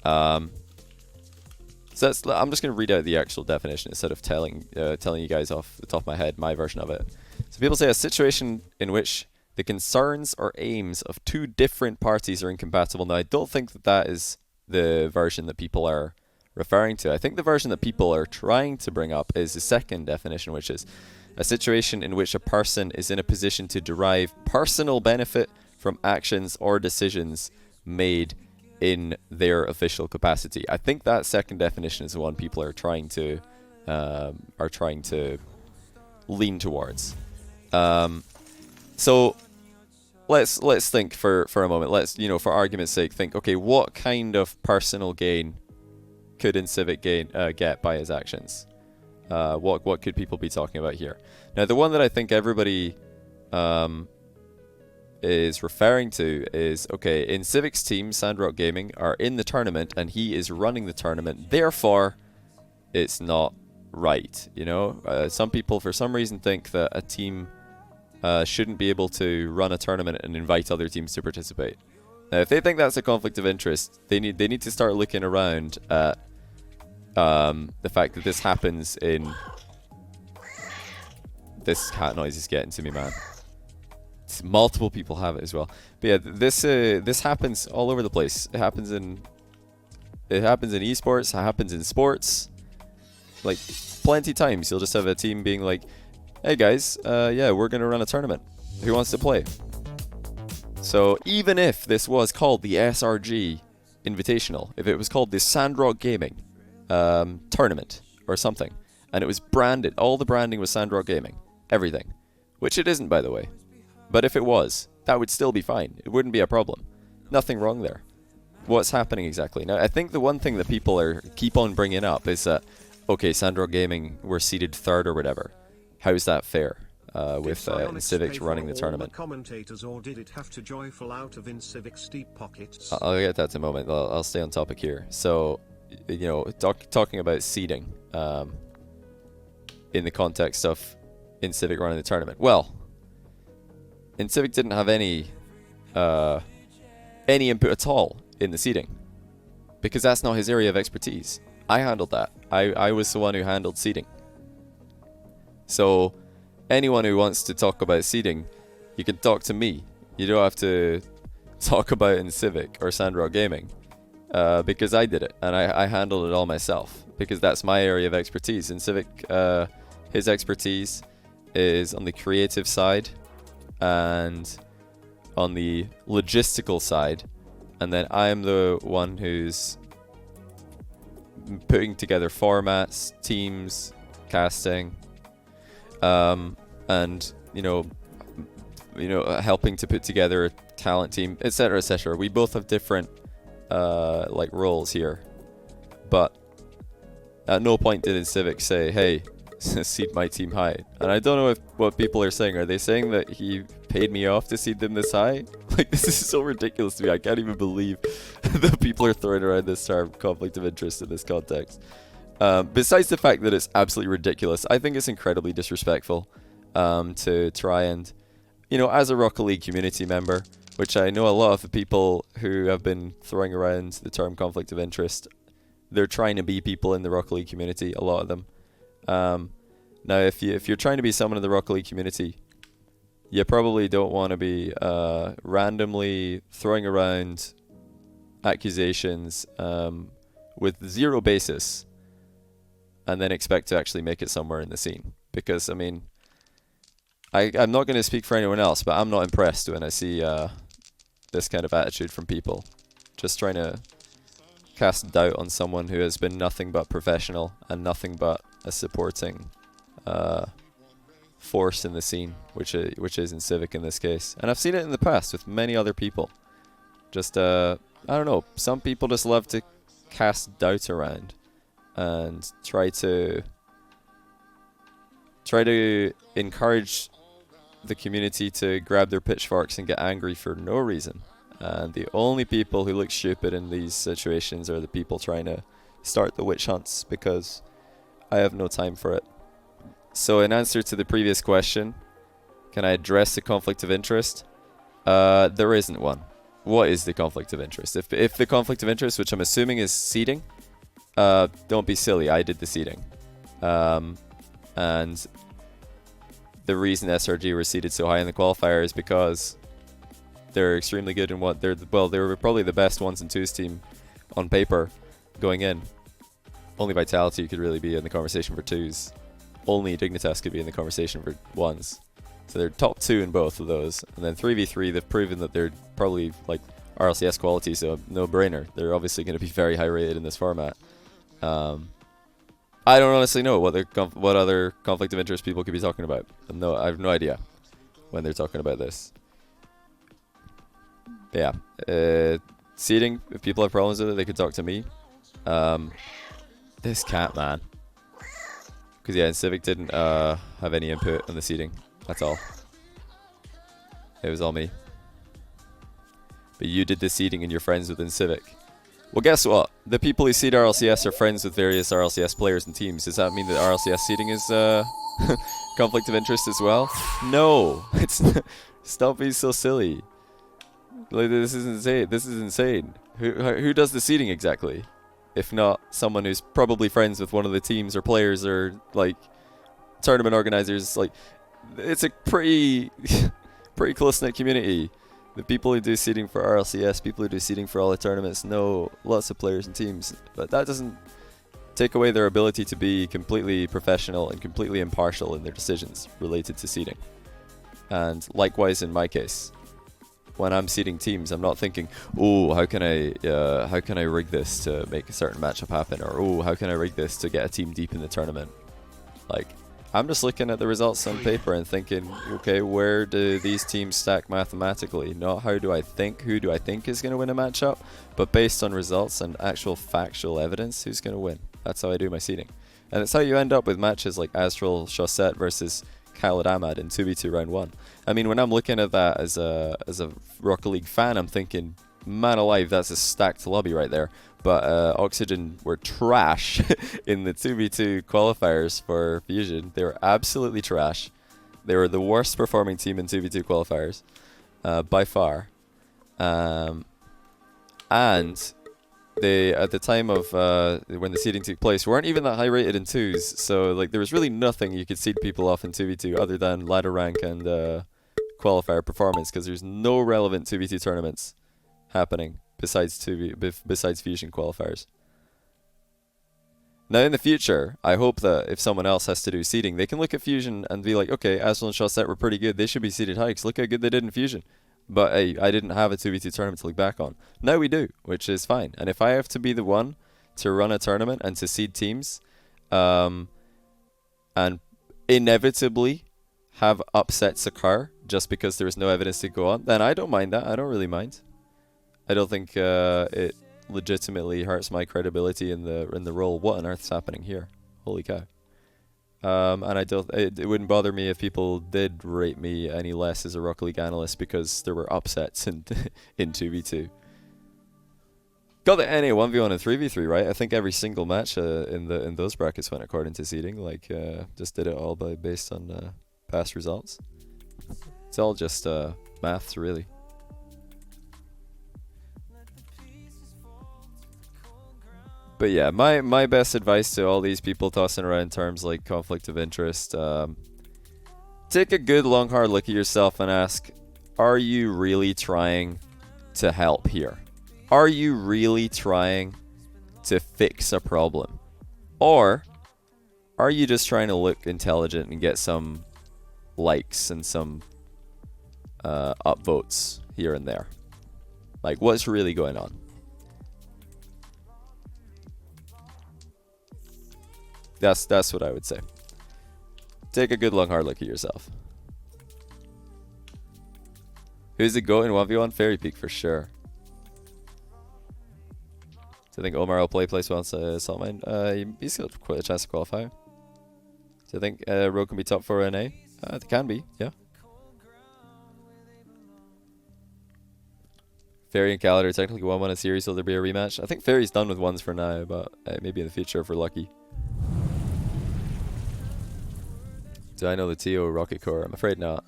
S1: So I'm just going to read out the actual definition instead of telling you guys off the top of my head my version of it. So people say a situation in which the concerns or aims of two different parties are incompatible. Now, I don't think that is the version that people are referring to. I think the version that people are trying to bring up is the second definition, which is a situation in which a person is in a position to derive personal benefit from actions or decisions made in their official capacity. I think that second definition is the one people are trying to lean towards. So let's think for a moment. Let's, for argument's sake, think, okay, what kind of personal gain could Civic get by his actions? What could people be talking about here? Now, the one that I think everybody is referring to is, okay, in Civic's team, Sandrock Gaming are in the tournament and he is running the tournament, therefore it's not right. Some people for some reason think that a team shouldn't be able to run a tournament and invite other teams to participate. Now, if they think that's a conflict of interest, they need to start looking around at the fact that this happens in... This cat noise is getting to me, man. Multiple people have it as well. But yeah, this happens all over the place. It happens in esports. It happens in sports. Like, plenty times you'll just have a team being like, "Hey guys, yeah, we're gonna run a tournament. Who wants to play?" So even if this was called the SRG Invitational, if it was called the Sandrock Gaming tournament or something, and it was branded, all the branding was Sandrock Gaming, everything, which it isn't, by the way. But if it was, that would still be fine. It wouldn't be a problem. Nothing wrong there. What's happening exactly? Now, I think the one thing that people keep on bringing up is that, okay, Sandrock Gaming were seeded third or whatever. How's that fair? With Civic running the tournament.
S2: Commentators, or did it have to joyful out of Civic's deep pockets?
S1: I'll get that in a moment. I'll stay on topic here. So, talking about seeding. in the context of InCivic running the tournament? Well, InCivic didn't have any input at all in the seeding, because that's not his area of expertise. I handled that. I was the one who handled seeding. So anyone who wants to talk about seeding, you can talk to me. You don't have to talk about InCivic or Sandrock Gaming, because I did it, and I handled it all myself, because that's my area of expertise. InCivic, his expertise is on the creative side and on the logistical side, and then I'm the one who's putting together formats, teams, casting, and helping to put together a talent team, etc., etc. We both have different roles here, but at no point did InCivic say, "Hey, seed my team high." And I don't know what people are saying. Are they saying that he paid me off to seed them this high? Like, this is so ridiculous to me. I can't even believe that people are throwing around this term conflict of interest in this context. Besides the fact that it's absolutely ridiculous, I think it's incredibly disrespectful to try and, as a Rocket League community member, which I know a lot of the people who have been throwing around the term conflict of interest, they're trying to be people in the Rocket League community, a lot of them. Now, if you're trying to be someone in the Rocket League community, you probably don't want to be randomly throwing around accusations with zero basis and then expect to actually make it somewhere in the scene. Because, I mean, I'm not going to speak for anyone else, but I'm not impressed when I see this kind of attitude from people. Just trying to cast doubt on someone who has been nothing but professional and nothing but a supporting force in the scene, which is InCivic in this case. And I've seen it in the past with many other people. Just, I don't know, some people just love to cast doubt around and try to encourage the community to grab their pitchforks and get angry for no reason. And the only people who look stupid in these situations are the people trying to start the witch hunts, because I have no time for it. So in answer to the previous question, can I address the conflict of interest? There isn't one. What is the conflict of interest? If the conflict of interest, which I'm assuming is seeding, don't be silly, I did the seeding. And the reason SRG were seeded so high in the qualifier is because they're extremely good in what they were probably the best 1s and 2s team on paper going in. Only Vitality could really be in the conversation for 2s. Only Dignitas could be in the conversation for 1s. So they're top 2 in both of those. And then 3v3, they've proven that they're probably like RLCS quality, so no brainer. They're obviously going to be very high rated in this format. I don't honestly know what other conflict of interest people could be talking about. I have no idea when they're talking about this. Yeah, seeding, if people have problems with it, they could talk to me. This cat, man. Because yeah, InCivic didn't have any input on the seeding. That's all. It was all me. But you did the seeding and you're friends with InCivic. Well, guess what? The people who seed RLCS are friends with various RLCS players and teams. Does that mean that RLCS seeding is conflict of interest as well? No. It's stop being so silly. Like, this is insane. This is insane. Who does the seeding exactly? If not someone who's probably friends with one of the teams or players or like tournament organizers. Like, it's a pretty close-knit community. The people who do seeding for RLCS, people who do seeding for all the tournaments know lots of players and teams, but that doesn't take away their ability to be completely professional and completely impartial in their decisions related to seeding. And likewise in my case, when I'm seeding teams, I'm not thinking, oh, how can I rig this to make a certain matchup happen, or oh, how can I rig this to get a team deep in the tournament? Like, I'm just looking at the results on paper and thinking, okay, where do these teams stack mathematically? Not who do I think is going to win a matchup, but based on results and actual factual evidence, who's going to win. That's how I do my seeding. And it's how you end up with matches like Astral Chaussette versus Khaled Ahmad in 2v2 round 1. I mean, when I'm looking at that as a Rocket League fan, I'm thinking, man alive, that's a stacked lobby right there. But Oxygen were trash in the 2v2 qualifiers for Fusion. They were absolutely trash. They were the worst performing team in 2v2 qualifiers by far. And they, at the time of when the seeding took place, weren't even that high rated in 2s. So like there was really nothing you could seed people off in 2v2 other than ladder rank and qualifier performance, because there's no relevant 2v2 tournaments happening besides Fusion qualifiers. Now in the future, I hope that if someone else has to do seeding, they can look at Fusion and be like, okay, Aswell and Shawset were pretty good. They should be seeded high because look how good they did in Fusion. But hey, I didn't have a 2v2 tournament to look back on. Now we do, which is fine. And if I have to be the one to run a tournament and to seed teams, and inevitably have upsets occur just because there is no evidence to go on, then I don't mind that. I don't really mind. I don't think it legitimately hurts my credibility in the role. What on earth's happening here? Holy cow. And I don't. It wouldn't bother me if people did rate me any less as a Rocket League analyst because there were upsets in 2v2. Got the NA 1v1 and 3v3 right. I think every single match in those brackets went according to seeding. Like just did it all based on past results. It's all just maths really. But yeah, my best advice to all these people tossing around terms like conflict of interest, take a good long hard look at yourself and ask, are you really trying to help here? Are you really trying to fix a problem? Or are you just trying to look intelligent and get some likes and some upvotes here and there? Like, what's really going on? That's what I would say. Take a good long hard look at yourself. Who's the GOAT in 1v1? Fairy Peak for sure. Do you think Omar will play place well in Salt Mine? He's got quite a chance to qualify. Do you think Rogue can be top 4 in A? It can be, yeah. Fairy and Calendar technically won a series, so there'll be a rematch. I think Fairy's done with ones for now, but maybe in the future if we're lucky. Do I know the TO Rocket Core? I'm afraid not.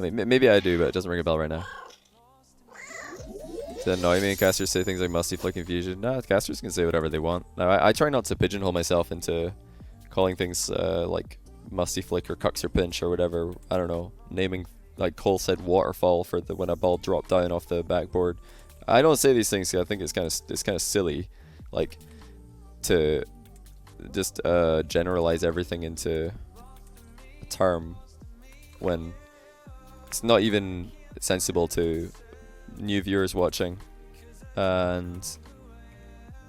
S1: I mean, maybe I do, but it doesn't ring a bell right now. Does it annoy me when casters say things like musty flick and fusion? Nah, casters can say whatever they want. Now, I try not to pigeonhole myself into calling things like musty flick or cucks or pinch or whatever. I don't know. Naming, like Cole said, waterfall for when a ball dropped down off the backboard. I don't say these things because I think it's kind of silly, like to just generalize everything into term when it's not even sensible to new viewers watching, and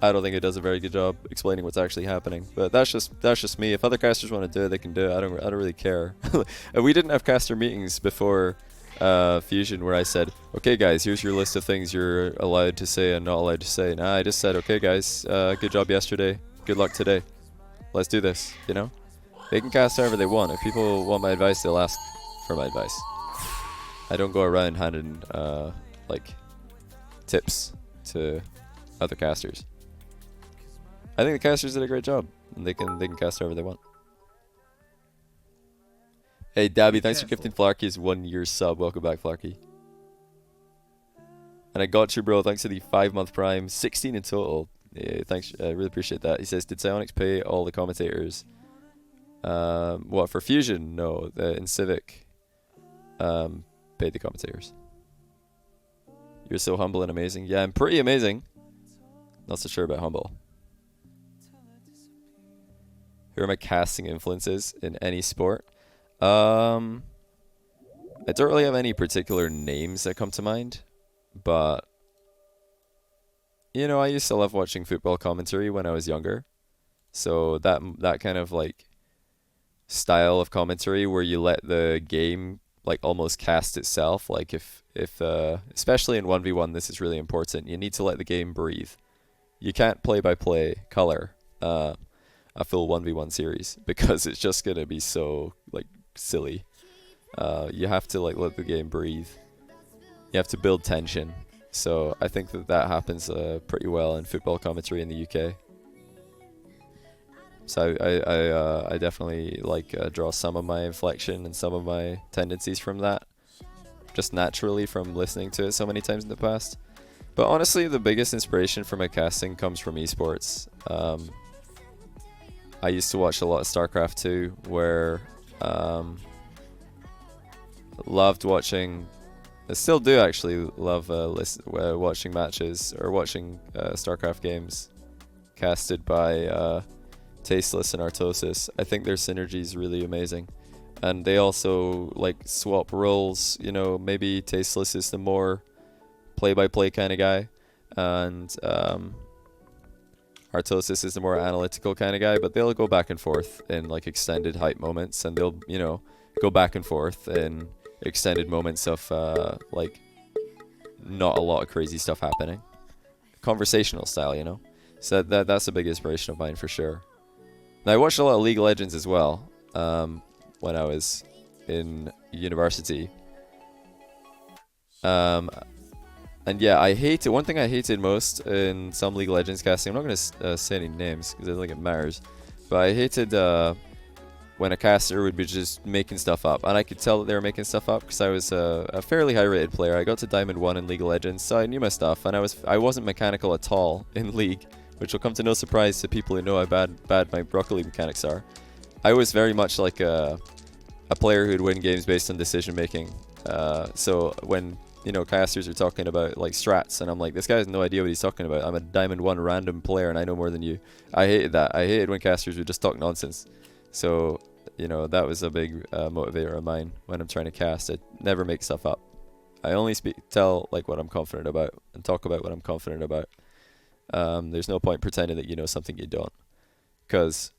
S1: I don't think it does a very good job explaining what's actually happening. But that's just me. If other casters want to do it, they can do it. I don't really care. We didn't have caster meetings before Fusion where I said, okay guys, here's your list of things you're allowed to say and not allowed to say. Nah, I just said, okay guys, good job yesterday, good luck today, let's do this, you know? They can cast however they want. If people want my advice, they'll ask for my advice. I don't go around handing like tips to other casters. I think the casters did a great job, and they can cast however they want. Hey Dabby, thanks for gifting Flarky's 1 year sub. Welcome back, Flarky. And I got you, bro. Thanks for the 5-month prime, 16 in total. Yeah, thanks. I really appreciate that. He says, did Psyonix pay all the commentators? What, for Fusion? No, in Civic paid the commentators. You're so humble and amazing. Yeah, I'm pretty amazing. Not so sure about humble. Who are my casting influences in any sport? I don't really have any particular names that come to mind, but you know, I used to love watching football commentary when I was younger. So that kind of like style of commentary where you let the game like almost cast itself, like if especially in 1v1, this is really important. You need to let the game breathe. You can't play by play color a full 1v1 series because it's just gonna be so like silly. You have to like let the game breathe. You have to build tension. So I think that happens pretty well in football commentary in the UK. So I definitely like draw some of my inflection and some of my tendencies from that, just naturally from listening to it so many times in the past. But honestly, the biggest inspiration for my casting comes from esports. I used to watch a lot of StarCraft 2, where loved watching. I still do actually love watching matches or watching StarCraft games casted by Tasteless and Artosis. I think their synergy is really amazing, and they also like swap roles. You know, maybe Tasteless is the more play-by-play kind of guy, and Artosis is the more analytical kind of guy. But they'll go back and forth in like extended hype moments, and they'll go back and forth in extended moments of like not a lot of crazy stuff happening, conversational style, you know. So that's a big inspiration of mine for sure. Now, I watched a lot of League of Legends as well when I was in university. And yeah, I hated, one thing I hated most in some League of Legends casting, I'm not going to say any names because I don't think it matters, but I hated when a caster would be just making stuff up. And I could tell that they were making stuff up because I was a fairly high rated player. I got to Diamond 1 in League of Legends, so I knew my stuff, and I wasn't mechanical at all in League, which will come to no surprise to people who know how bad my Rocket League mechanics are. I was very much like a player who'd win games based on decision making. So when casters are talking about like strats, and I'm like, this guy has no idea what he's talking about. I'm a Diamond 1 random player and I know more than you. I hated that. I hated when casters would just talk nonsense. So, that was a big motivator of mine when I'm trying to cast. I never make stuff up. I only tell like what I'm confident about and talk about what I'm confident about. There's no point pretending that you know something you don't. Because,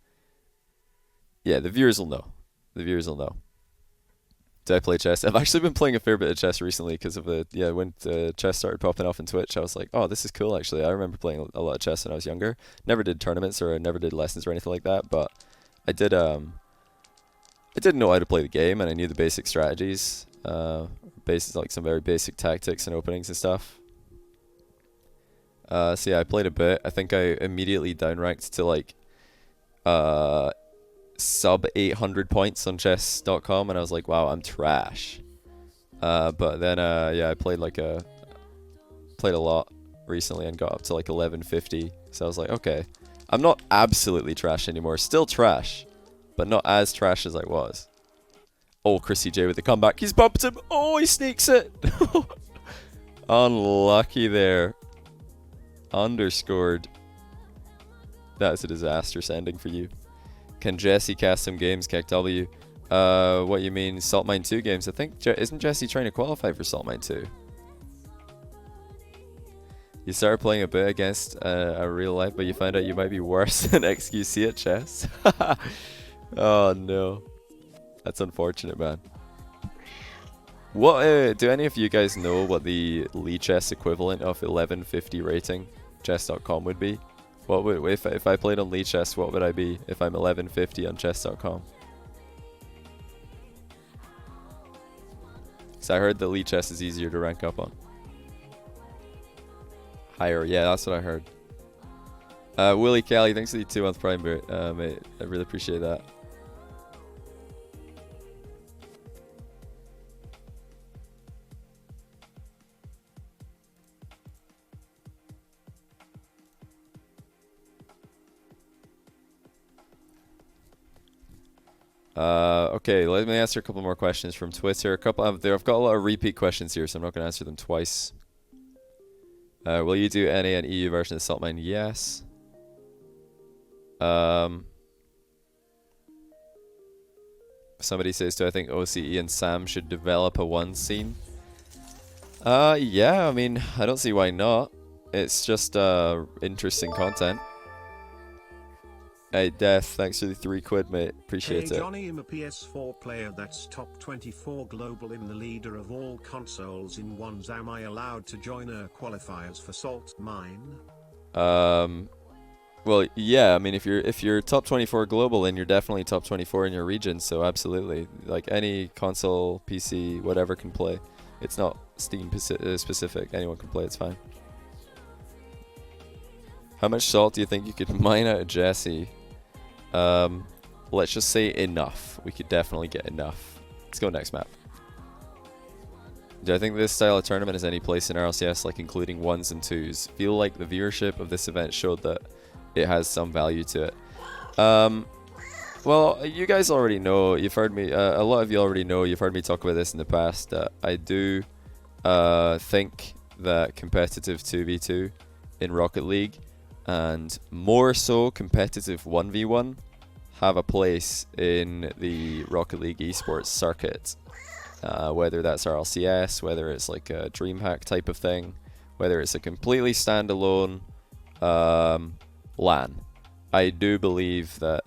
S1: yeah, the viewers will know. The viewers will know. Do I play chess? I've actually been playing a fair bit of chess recently because of when chess started popping off on Twitch. I was like, oh, this is cool actually. I remember playing a lot of chess when I was younger. Never did tournaments or never did lessons or anything like that, but I did know how to play the game, and I knew the basic strategies, like some very basic tactics and openings and stuff. So yeah, I played a bit. I think I immediately downranked to like sub 800 points on chess.com, and I was like, wow, I'm trash. But then yeah, I played a lot recently and got up to like 1150. So I was like, okay, I'm not absolutely trash anymore. Still trash, but not as trash as I was. Oh, Chrissy J with the comeback. He's bumped him. Oh, he sneaks it. Unlucky there. Underscored. That's a disastrous ending for you. Can Jesse cast some games, KW? What you mean, Salt Mine 2 games? I think, isn't Jesse trying to qualify for Salt Mine 2? You started playing a bit against a real life, but you found out you might be worse than XQC at chess. Oh no, that's unfortunate, man. What do any of you guys know what the Lee Chess equivalent of 1150 rating chess.com would be? What would if I played on Lee Chess? What would I be if I'm 1150 on chess.com? So I heard that Lee Chess is easier to rank up on. Higher, yeah, that's what I heard. Willie Kelly, thanks for the 2-month Prime, mate. I really appreciate that. Okay, let me answer a couple more questions from Twitter. I've got a lot of repeat questions here, so I'm not going to answer them twice. Will you do NA and EU version of Salt Mine? Yes. Somebody says, do I think OCE and Sam should develop a one scene? Yeah, I mean, I don't see why not. It's just interesting content. Hey, Death, thanks for the £3, mate. Appreciate it.
S2: Johnny, I'm a PS4 player that's top 24 global in the leader of all consoles in ones. Am I allowed to join qualifiers for Salt Mine?
S1: Well, yeah. I mean, if you're top 24 global, then you're definitely top 24 in your region. So absolutely, like any console, PC, whatever can play. It's not Steam specific. Anyone can play. It's fine. How much salt do you think you could mine out of Jesse? Let's just say enough. We could definitely get enough. Let's go next map. Do I think this style of tournament has any place in RLCS, like including 1s and 2s? Feel like the viewership of this event showed that it has some value to it. Well, you guys already know, you've heard me, a lot of you already know, you've heard me talk about this in the past, that I do think that competitive 2v2 in Rocket League, and more so competitive 1v1, have a place in the Rocket League esports circuit. Whether that's RLCS, whether it's like a DreamHack type of thing, whether it's a completely standalone LAN. I do believe that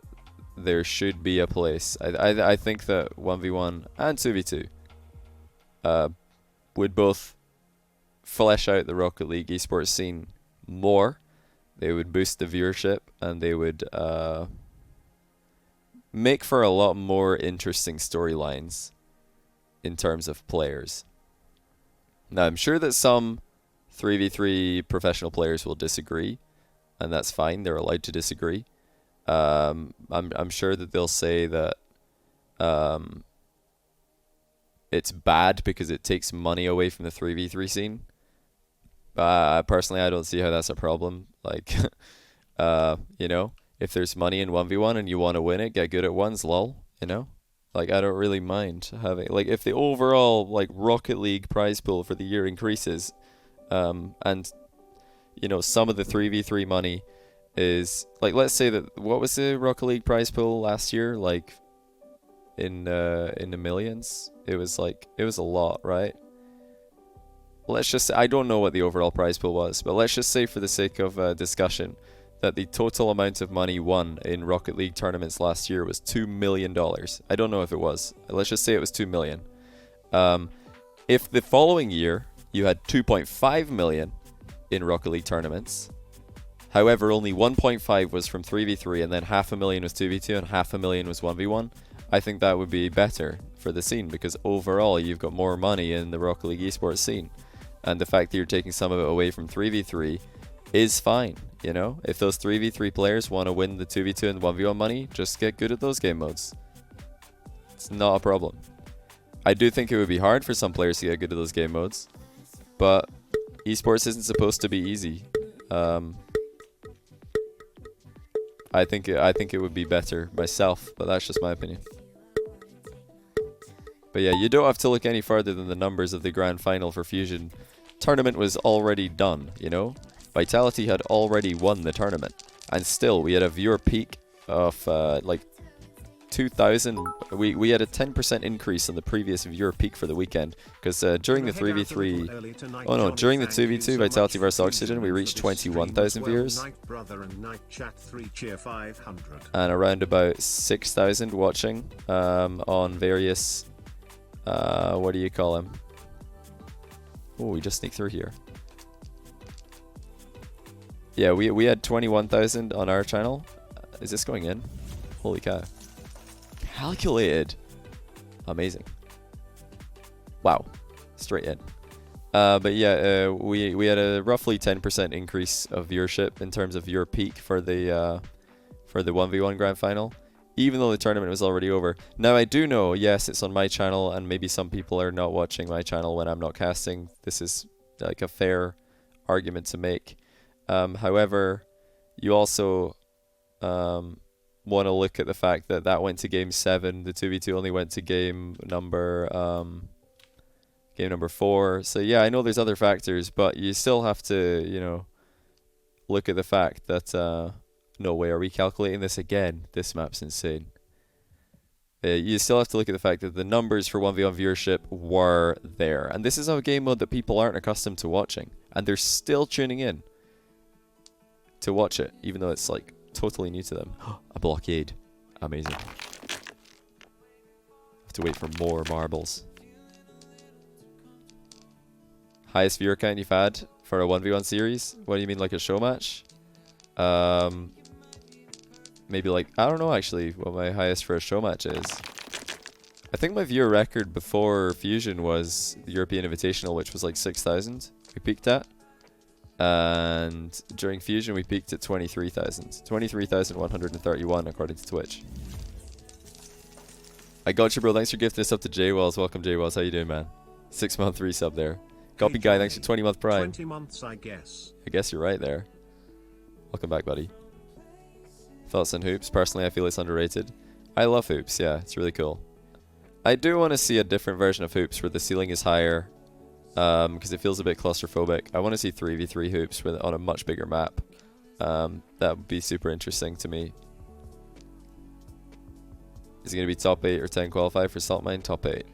S1: there should be a place. I think that 1v1 and 2v2 would both flesh out the Rocket League esports scene more. They would boost the viewership, and they would make for a lot more interesting storylines in terms of players. Now, I'm sure that some 3v3 professional players will disagree, and that's fine. They're allowed to disagree. I'm sure that they'll say that it's bad because it takes money away from the 3v3 scene. Personally, I don't see how that's a problem. Like, you know, if there's money in 1v1 and you want to win it, get good at ones, lol, you know? Like, I don't really mind having, like, if the overall, like, Rocket League prize pool for the year increases, and, you know, some of the 3v3 money is, like, let's say that, what was the Rocket League prize pool last year? Like, in the millions? It was, like, it was a lot, right? Let's just say, I don't know what the overall prize pool was, but let's just say for the sake of discussion, that the total amount of money won in Rocket League tournaments last year was $2 million. I don't know if it was. Let's just say it was 2 million. If the following year you had 2.5 million in Rocket League tournaments, however, only 1.5 was from 3v3, and then 500,000 was 2v2 and 500,000 was 1v1, I think that would be better for the scene, because overall you've got more money in the Rocket League esports scene. And the fact that you're taking some of it away from 3v3 is fine, you know? If those 3v3 players want to win the 2v2 and 1v1 money, just get good at those game modes. It's not a problem. I do think it would be hard for some players to get good at those game modes, but esports isn't supposed to be easy. I think it would be better myself, but that's just my opinion. But yeah, you don't have to look any further than the numbers of the grand final for Fusion. Tournament was already done, you know? Vitality had already won the tournament, and still we had a viewer peak of like 2,000. We had a 10% increase on the previous viewer peak for the weekend, because during the 3v3, oh no, during the 2v2 Vitality vs Oxygen, we reached 21,000 viewers, and around about 6,000 watching on various, what do you call them? Oh, we just sneaked through here. Yeah, we had 21,000 on our channel. Is this going in? Holy cow. Calculated. Amazing. Wow. Straight in. But yeah, we had a roughly 10% increase of viewership in terms of viewer peak for the 1v1 grand final, even though the tournament was already over. Now, I do know, yes, it's on my channel, and maybe some people are not watching my channel when I'm not casting. This is like a fair argument to make. However, you also want to look at the fact that that went to game 7. The 2v2 only went to game number 4. So yeah, I know there's other factors, but you still have to, you know, look at the fact that no way, are we calculating this again? This map's insane. You still have to look at the fact that the numbers for 1v1 viewership were there, and this is a game mode that people aren't accustomed to watching, and they're still tuning in to watch it, even though it's like totally new to them. A blockade. Amazing. Have to wait for more marbles. Highest viewer count you've had for a 1v1 series? What do you mean, like a show match? Maybe like, I don't know actually what my highest for a show match is. I think my viewer record before Fusion was the European Invitational, which was like 6,000 we peaked at. And during Fusion we peaked at 23,000. 23,131 according to Twitch. I got you, bro. Thanks for gifting this up to J-Wells. Welcome, J-Wells. How you doing, man? 6-month resub there. Copy Guy, thanks for 20-month Prime.
S2: 20 months, I guess.
S1: I guess you're right there. Welcome back, buddy. Thoughts on hoops? Personally, I feel it's underrated. I love hoops, yeah. It's really cool. I do want to see a different version of hoops where the ceiling is higher, because it feels a bit claustrophobic. I want to see 3v3 hoops on a much bigger map. That would be super interesting to me. Is it going to be top 8 or 10 qualify for Salt Mine? Top 8.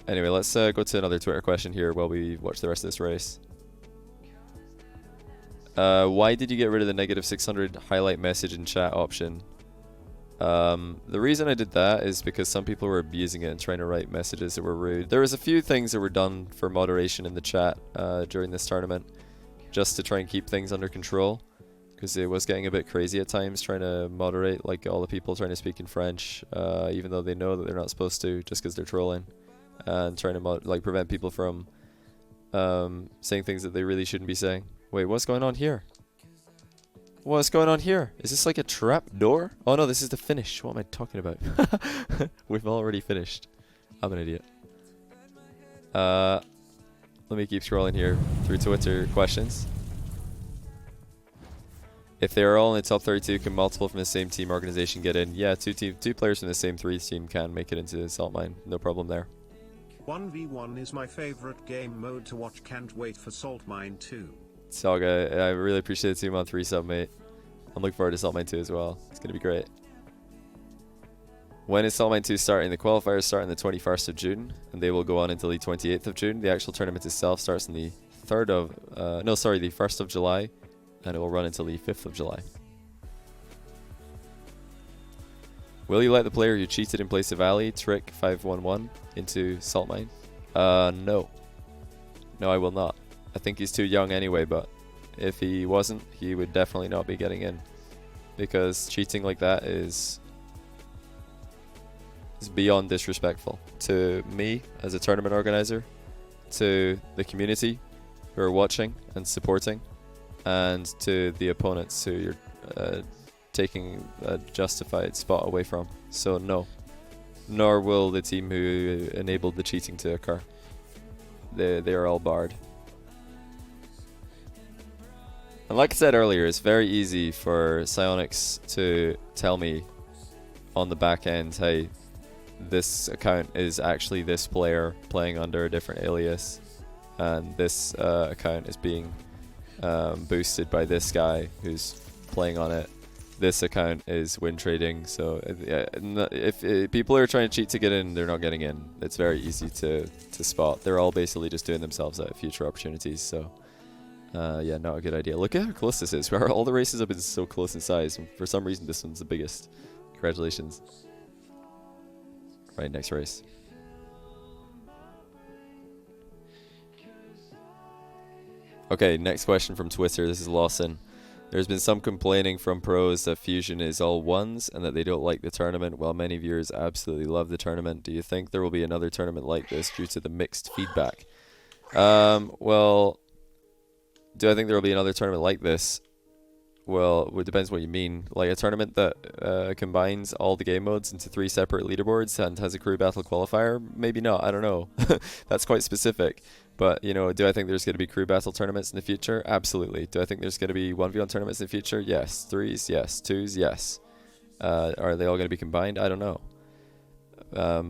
S1: Anyway, let's go to another Twitter question here while we watch the rest of this race. Why did you get rid of the -600 highlight message in chat option? The reason I did that is because some people were abusing it and trying to write messages that were rude. There was a few things that were done for moderation in the chat during this tournament, just to try and keep things under control, because it was getting a bit crazy at times trying to moderate, like all the people trying to speak in French, even though they know that they're not supposed to, just because they're trolling, and trying to prevent people from saying things that they really shouldn't be saying. Wait, what's going on here? What's going on here? Is this like a trap door? Oh no, this is the finish. What am I talking about? We've already finished. I'm an idiot. Let me keep scrolling here through Twitter questions. If they are all in the top 32, can multiple from the same team organization get in? Yeah, two players from the same 3 team can make it into the Salt Mine. No problem there.
S2: 1v1 is my favorite game mode to watch. Can't wait for Salt Mine 2.
S1: Saga, I really appreciate the 2-month resub, mate. I'm looking forward to Salt Mine 2 as well. It's going to be great. When is Salt Mine 2 starting? The qualifiers start on the 21st of June, and they will go on until the 28th of June. The actual tournament itself starts on the 1st of July, and it will run until the 5th of July. Will you let the player who cheated in place of Ali, Trick 511, into Salt Mine? No. No, I will not. I think he's too young anyway, but if he wasn't, he would definitely not be getting in, because cheating like that is beyond disrespectful to me as a tournament organizer, to the community who are watching and supporting, and to the opponents who you're taking a justified spot away from. So no, nor will the team who enabled the cheating to occur. They are all barred. And like I said earlier, it's very easy for Psyonix to tell me on the back end, hey, this account is actually this player playing under a different alias, and this account is being boosted by this guy who's playing on it. This account is win trading. So if people are trying to cheat to get in, they're not getting in. It's very easy to spot. They're all basically just doing themselves out of future opportunities. So yeah, not a good idea. Look at how close this is. All the races have been so close in size, and for some reason this one's the biggest. Congratulations. Right, next race. Okay, next question from Twitter. This is Lawson. There's been some complaining from pros that Fusion is all ones and that they don't like the tournament, while many viewers absolutely love the tournament. Do you think there will be another tournament like this due to the mixed feedback? Well, do I think there will be another tournament like this? Well, it depends what you mean. Like a tournament that combines all the game modes into 3 separate leaderboards and has a crew battle qualifier? Maybe not, I don't know. That's quite specific. But, you know, do I think there's going to be crew battle tournaments in the future? Absolutely. Do I think there's going to be 1v1 tournaments in the future? Yes. 3s? Yes. 2s? Yes. Are they all going to be combined? I don't know.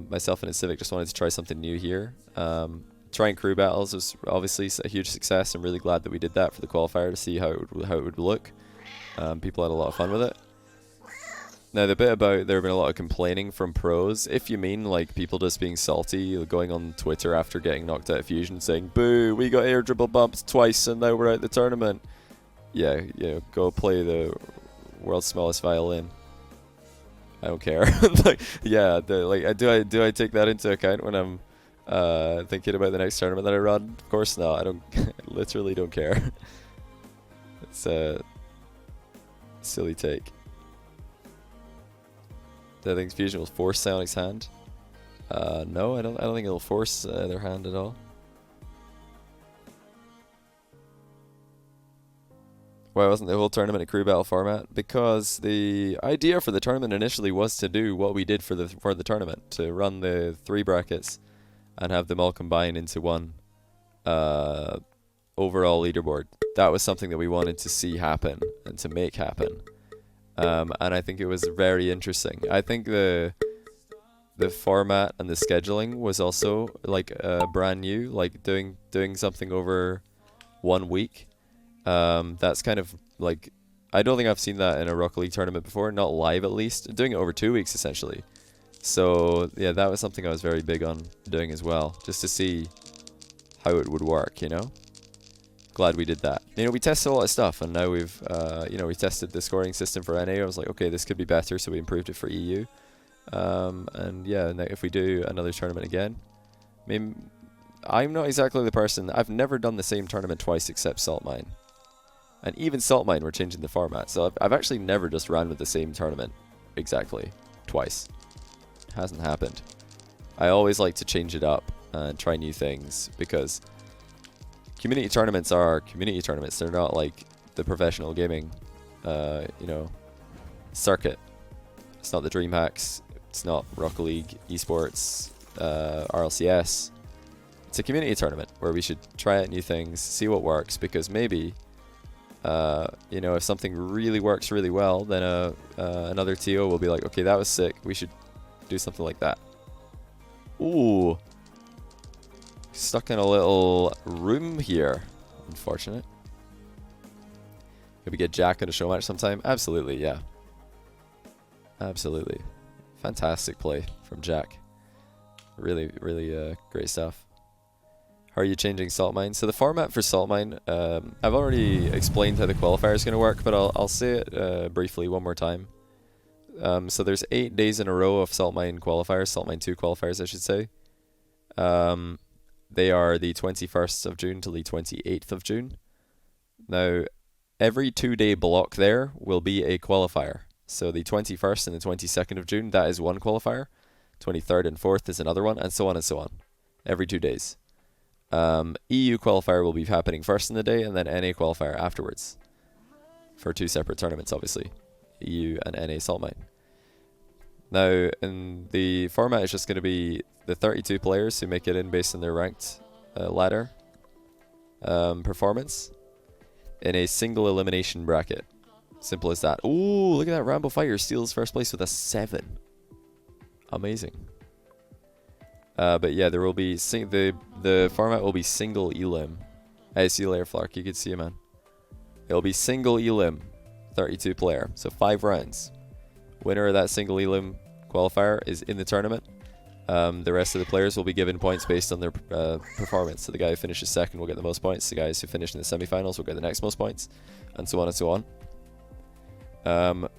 S1: Myself and a Civic just wanted to try something new here. Trying crew battles was obviously a huge success. I'm really glad that we did that for the qualifier to see how it would look. People had a lot of fun with it. Now, the bit about there have been a lot of complaining from pros, if you mean like people just being salty, going on Twitter after getting knocked out of Fusion saying, boo, we got air dribble bumped twice and now we're out the tournament. Yeah, you know, go play the world's smallest violin. I don't care. Like, yeah, do I take that into account when I'm thinking about the next tournament that I run? Of course not. I don't literally don't care. It's a silly take. I think Fusion will force Psionic's hand. No, I don't think it'll force their hand at all. Why wasn't the whole tournament a crew battle format? Because the idea for the tournament initially was to do what we did for the tournament, to run the 3 brackets and have them all combine into one overall leaderboard. That was something that we wanted to see happen and to make happen. And I think it was very interesting. I think the format and the scheduling was also like brand new, like doing something over 1 week. That's kind of like, I don't think I've seen that in a Rocket League tournament before, not live at least. Doing it over 2 weeks essentially. So yeah, that was something I was very big on doing as well, just to see how it would work, you know. Glad we did that. You know, we tested a lot of stuff, and now we've you know, we tested the scoring system for NA. I was like, okay, this could be better, so we improved it for EU. And yeah, if we do another tournament again, I mean, I'm not exactly the person. I've never done the same tournament twice except Salt Mine. And even Salt Mine, we're changing the format. So I've actually never just ran with the same tournament exactly twice. It hasn't happened. I always like to change it up and try new things, because community tournaments are community tournaments. They're not like the professional gaming, you know, circuit. It's not the DreamHacks. It's not Rocket League, ESports, RLCS. It's a community tournament where we should try out new things, see what works, because maybe, you know, if something really works really well, then another TO will be like, okay, that was sick. We should do something like that. Ooh. Stuck in a little room here. Unfortunate. Could we get Jack at a show match sometime? Absolutely, yeah. Absolutely. Fantastic play from Jack. Really, really great stuff. How are you changing Salt Mine? So the format for Salt Mine, I've already explained how the qualifier is going to work, but I'll say it briefly one more time. So there's 8 days in a row of Salt Mine qualifiers, Salt Mine 2 qualifiers, I should say. They are the 21st of June till the 28th of June. Now, every 2-day block there will be a qualifier. So the 21st and the 22nd of June, that is one qualifier. 23rd and 4th is another one, and so on and so on. Every 2 days. EU qualifier will be happening first in the day, and then NA qualifier afterwards. For 2 separate tournaments, obviously. EU and NA Salt Mine. Now, in the format is just going to be the 32 players who make it in based on their ranked ladder performance in a single elimination bracket. Simple as that. Ooh, look at that. Rambo Fire steals first place with a 7. Amazing. But yeah, there will be the format will be single elim. I see you later, Flark. You can see you, man. It'll be single elim, 32 player, so 5 rounds. Winner of that single elim qualifier is in the tournament. The rest of the players will be given points based on their performance. So the guy who finishes second will get the most points. The guys who finish in the semifinals will get the next most points, and so on and so on.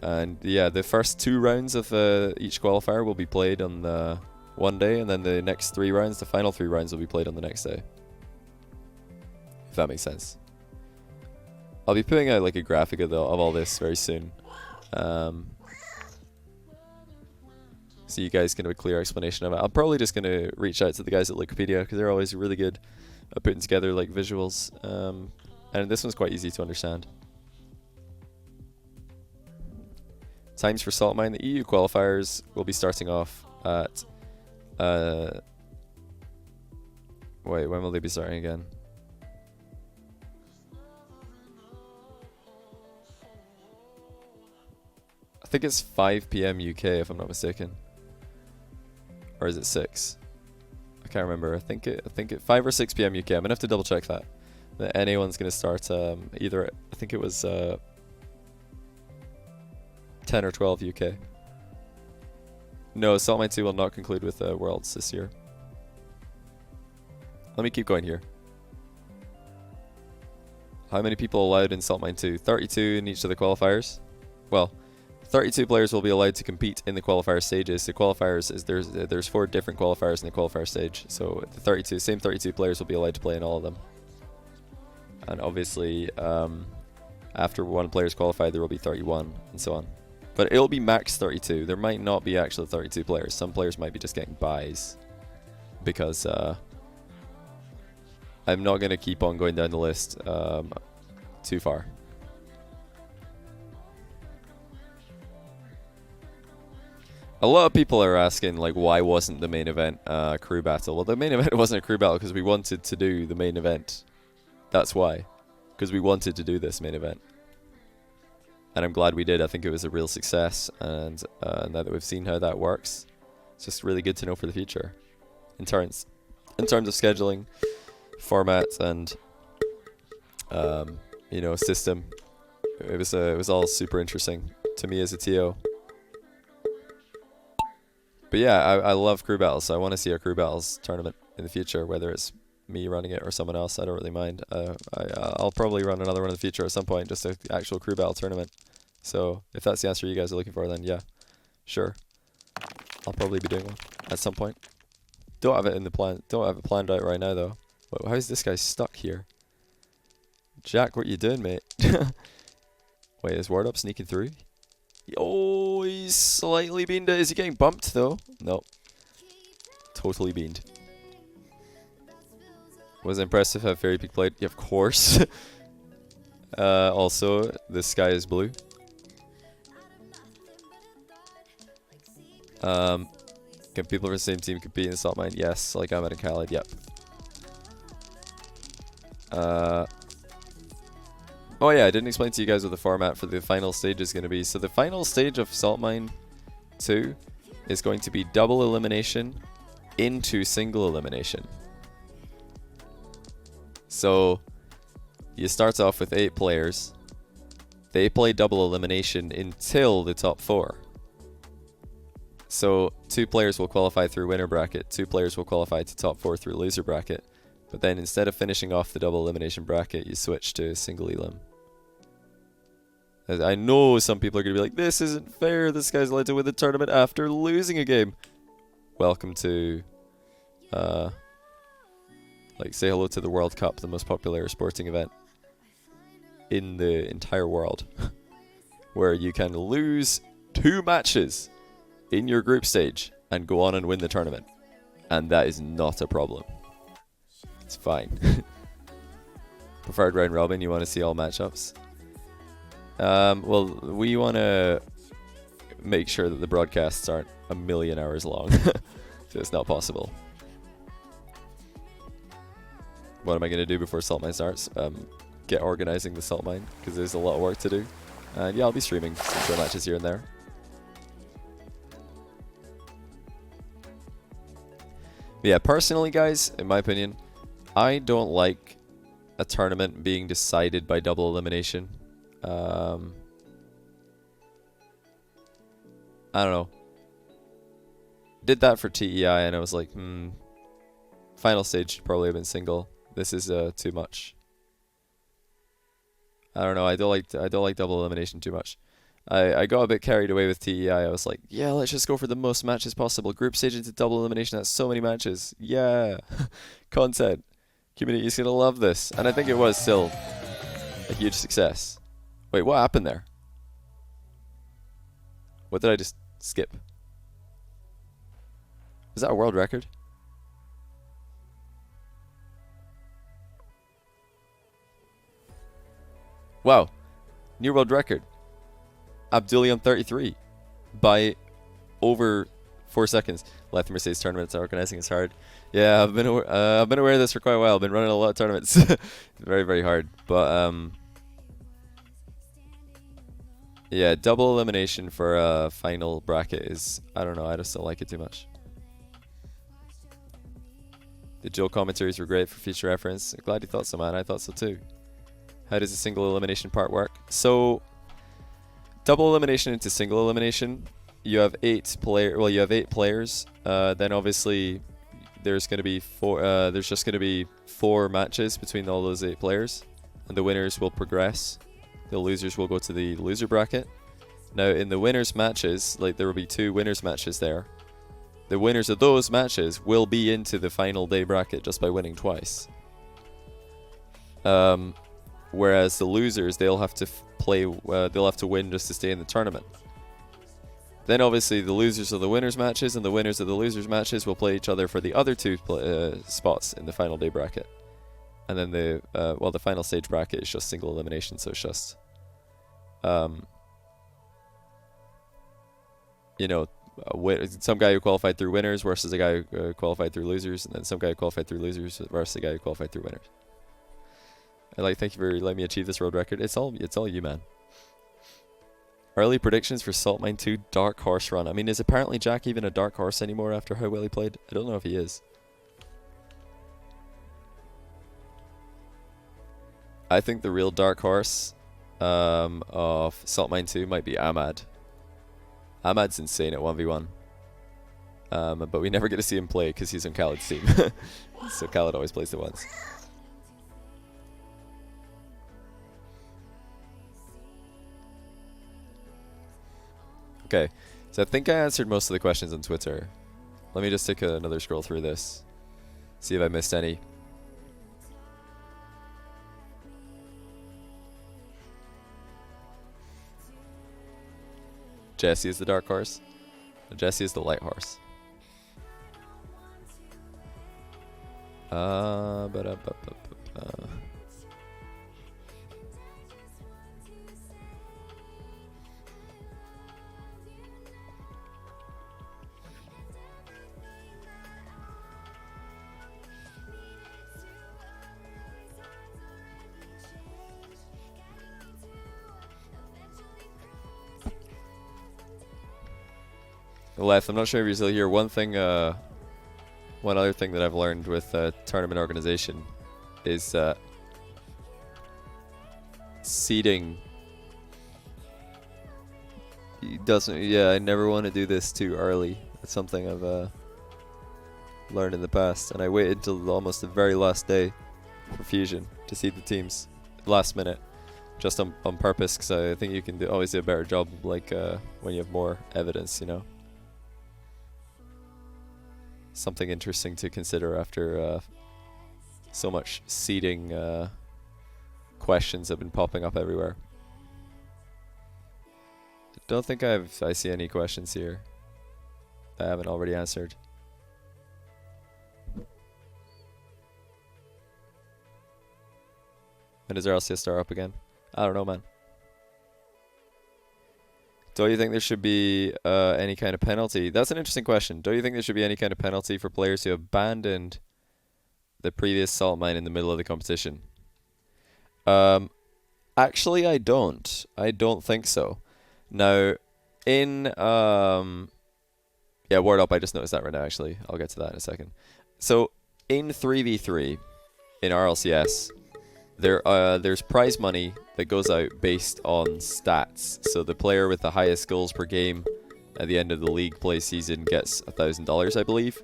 S1: And yeah, the first 2 rounds of each qualifier will be played on one day, and then the next 3 rounds, the final 3 rounds, will be played on the next day. If that makes sense. I'll be putting out like a graphic of all this very soon. So you guys can have a clear explanation of it. I'm probably just going to reach out to the guys at Wikipedia, because they're always really good at putting together like visuals. And this one's quite easy to understand. Times for Salt Mine. The EU qualifiers will be starting off at... wait, when will they be starting again? I think it's 5 PM UK, if I'm not mistaken. Or is it 6? I can't remember. I think it 5 or 6 PM UK. I'm gonna have to double check that. The NA one's gonna start either, I think it was 10 or 12 UK. No, Salt Mine 2 will not conclude with Worlds this year. Let me keep going here. How many people allowed in Salt Mine 2? 32 in each of the qualifiers. Well, 32 players will be allowed to compete in the qualifier stages. The qualifiers is there's 4 different qualifiers in the qualifier stage. So the same 32 players will be allowed to play in all of them. And obviously, after one player is qualified, there will be 31, and so on. But it'll be max 32. There might not be actually 32 players. Some players might be just getting buys. Because I'm not going to keep on going down the list too far. A lot of people are asking, like, why wasn't the main event crew battle? Well, the main event wasn't a crew battle because we wanted to do the main event. That's why. Because we wanted to do this main event. And I'm glad we did. I think it was a real success. And now that we've seen how that works, it's just really good to know for the future. In terms of scheduling, formats, and you know, system. It was all super interesting to me as a TO. But yeah, I love crew battles, so I want to see a crew battles tournament in the future, whether it's me running it or someone else. I don't really mind. I'll probably run another one in the future at some point, just an actual crew battle tournament. So if that's the answer you guys are looking for, then yeah, sure. I'll probably be doing one at some point. Don't have it in the plan. Don't have it planned out right now though. Wait, how is this guy stuck here? Jack, what you doing, mate? Wait, is Ward up sneaking through? Oh, he's slightly beamed. Is he getting bumped though? No. Totally beamed. Was impressive how Fairy Peak played. Yeah, of course. Also, the sky is blue. Can people from the same team compete in Salt Mine? Yes, like Ahmed and Khaled. Yep. Oh yeah, I didn't explain to you guys what the format for the final stage is going to be. So the final stage of Salt Mine 2 is going to be double elimination into single elimination. So you start off with 8 players. They play double elimination until the top 4. So 2 players will qualify through winner bracket, 2 players will qualify to top 4 through loser bracket. But then instead of finishing off the double elimination bracket, you switch to single elim. I know some people are going to be like, this isn't fair, this guy's allowed to win the tournament after losing a game. Welcome to, like, say hello to the World Cup, the most popular sporting event in the entire world. Where you can lose 2 matches in your group stage and go on and win the tournament. And that is not a problem. It's fine. Preferred round robin, you want to see all matchups? Well, we want to make sure that the broadcasts aren't a million hours long. So it's not possible. What am I going to do before Salt Mine starts? Get organizing the Salt Mine, because there's a lot of work to do. And yeah, I'll be streaming some show matches here and there. But yeah, personally, guys, in my opinion, I don't like a tournament being decided by double elimination. I don't know. Did that for TEI and I was like, final stage should probably have been single. This is too much. I don't know. I don't like double elimination too much. I got a bit carried away with TEI. I was like, yeah, let's just go for the most matches possible. Group stage into double elimination. That's so many matches. Yeah. Content. Community is going to love this. And I think it was still a huge success. Wait, what happened there? What did I just skip? Was that a world record? Wow. New world record. Abdulion 33 by over 4 seconds. Life Mercedes tournaments organizing is hard. Yeah, I've been aware of this for quite a while. I've been running a lot of tournaments. Very, very hard. But yeah, double elimination for a final bracket is, I don't know, I just don't like it too much. The Joe commentaries were great for future reference. Glad you thought so, man. I thought so too. How does the single elimination part work? So double elimination into single elimination, you have 8 players. Then obviously there's going to be 4 there's just going to be 4 matches between all those 8 players, and the winners will progress. The losers will go to the loser bracket. Now in the winners matches, like, there will be 2 winners matches there. The winners of those matches will be into the final day bracket just by winning twice. Whereas the losers, they'll have to they'll have to win just to stay in the tournament. Then obviously the losers of the winners matches and the winners of the losers matches will play each other for the other two spots in the final day bracket. And then the the final stage bracket is just single elimination, so it's just you know, some guy who qualified through winners versus a guy who qualified through losers, and then some guy who qualified through losers versus a guy who qualified through winners. Thank you for letting me achieve this world record. It's all you, man. Early predictions for Salt Mine 2 Dark Horse run. I mean, is apparently Jack even a dark horse anymore after how well he played? I don't know if he is. I think the real dark horse of Salt Mine 2 might be Ahmad. Ahmad's insane at 1v1. But we never get to see him play because he's on Khaled's team. So Khaled always plays the ones. Okay, so I think I answered most of the questions on Twitter. Let me just take another scroll through this. See if I missed any. Jesse is the dark horse. Jesse is the light horse. Left, I'm not sure if you're still here. One other thing that I've learned with tournament organization is seeding doesn't. Yeah, I never want to do this too early. It's something I've learned in the past, and I waited until almost the very last day for Fusion to seed the teams, last minute, just on purpose, because I think you can always do a better job, like when you have more evidence, you know. Something interesting to consider after so much seeding questions have been popping up everywhere. Don't think I see any questions here that I haven't already answered. When does our LCS start up again? I don't know, man. Do you think there should be any kind of penalty? That's an interesting question. Do you think there should be any kind of penalty for players who abandoned the previous salt mine in the middle of the competition? Actually, I don't. I don't think so. Now, in yeah, word up. I just noticed that right now. Actually, I'll get to that in a second. So, in 3v3 in RLCS, there's prize money that goes out based on stats. So the player with the highest goals per game at the end of the league play season gets $1,000, I believe.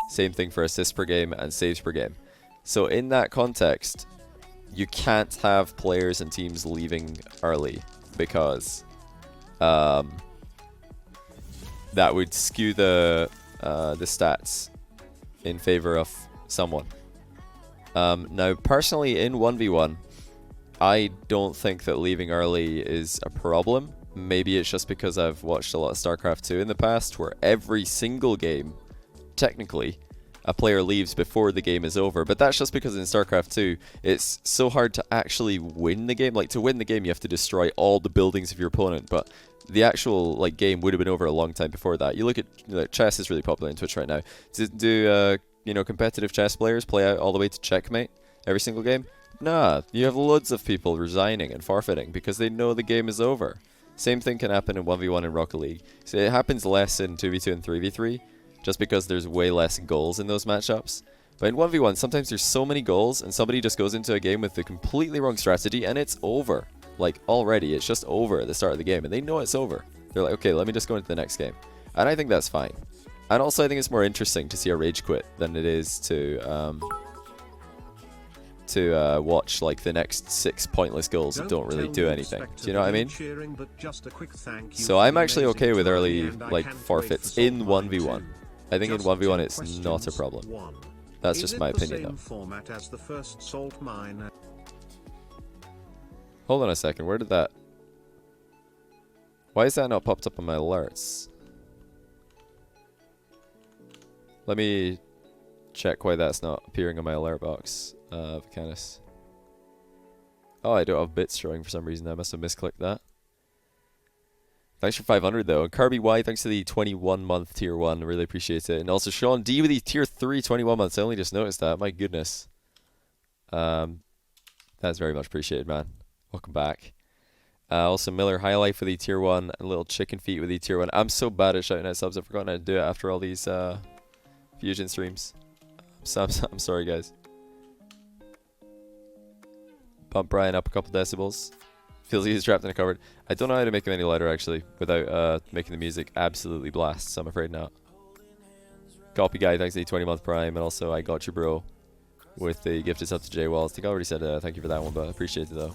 S1: Same thing for assists per game and saves per game. So in that context, you can't have players and teams leaving early because that would skew the stats in favor of someone. Now, personally, in 1v1, I don't think that leaving early is a problem. Maybe it's just because I've watched a lot of StarCraft 2 in the past, where every single game, technically, a player leaves before the game is over. But that's just because in StarCraft 2, it's so hard to actually win the game. Like, to win the game, you have to destroy all the buildings of your opponent. But the actual game would have been over a long time before that. You look at chess is really popular on Twitch right now. Do competitive chess players play out all the way to checkmate every single game? Nah, you have loads of people resigning and forfeiting because they know the game is over. Same thing can happen in 1v1 in Rocket League. So it happens less in 2v2 and 3v3 just because there's way less goals in those matchups. But in 1v1, sometimes there's so many goals and somebody just goes into a game with the completely wrong strategy and it's over. Like, already, it's just over at the start of the game and they know it's over. They're like, okay, let me just go into the next game. And I think that's fine. And also, I think it's more interesting to see a rage quit than it is to watch like the next 6 pointless goals that don't really do anything. Do you know what I mean? So I'm actually okay with early forfeits in 1v1. I think in 1v1 it's not a problem. That's just my opinion though. Hold on a second, where did that... Why is that not popped up on my alerts? Let me check why that's not appearing on my alert box. Vacanis. Oh, I don't have bits showing for some reason. I must have misclicked that. Thanks for 500 though. And Kirby Y, thanks for the 21-month tier 1. Really appreciate it. And also Sean D with the tier 3 21 months. I only just noticed that. My goodness. That's very much appreciated, man. Welcome back. Also Miller Highlight for the tier 1. And Little Chicken Feet with the tier 1. I'm so bad at shouting out subs. I've forgotten how to do it after all these Fusion streams. I'm sorry, guys. Bump Brian up a couple decibels. Feels like he's trapped in a cupboard. I don't know how to make him any louder, actually, without making the music absolutely blast, so I'm afraid not. Copy Guy, thanks to the 20-month Prime, and also I Got You Bro with the gifted sub to Jay Walls. I think I already said thank you for that one, but I appreciate it, though.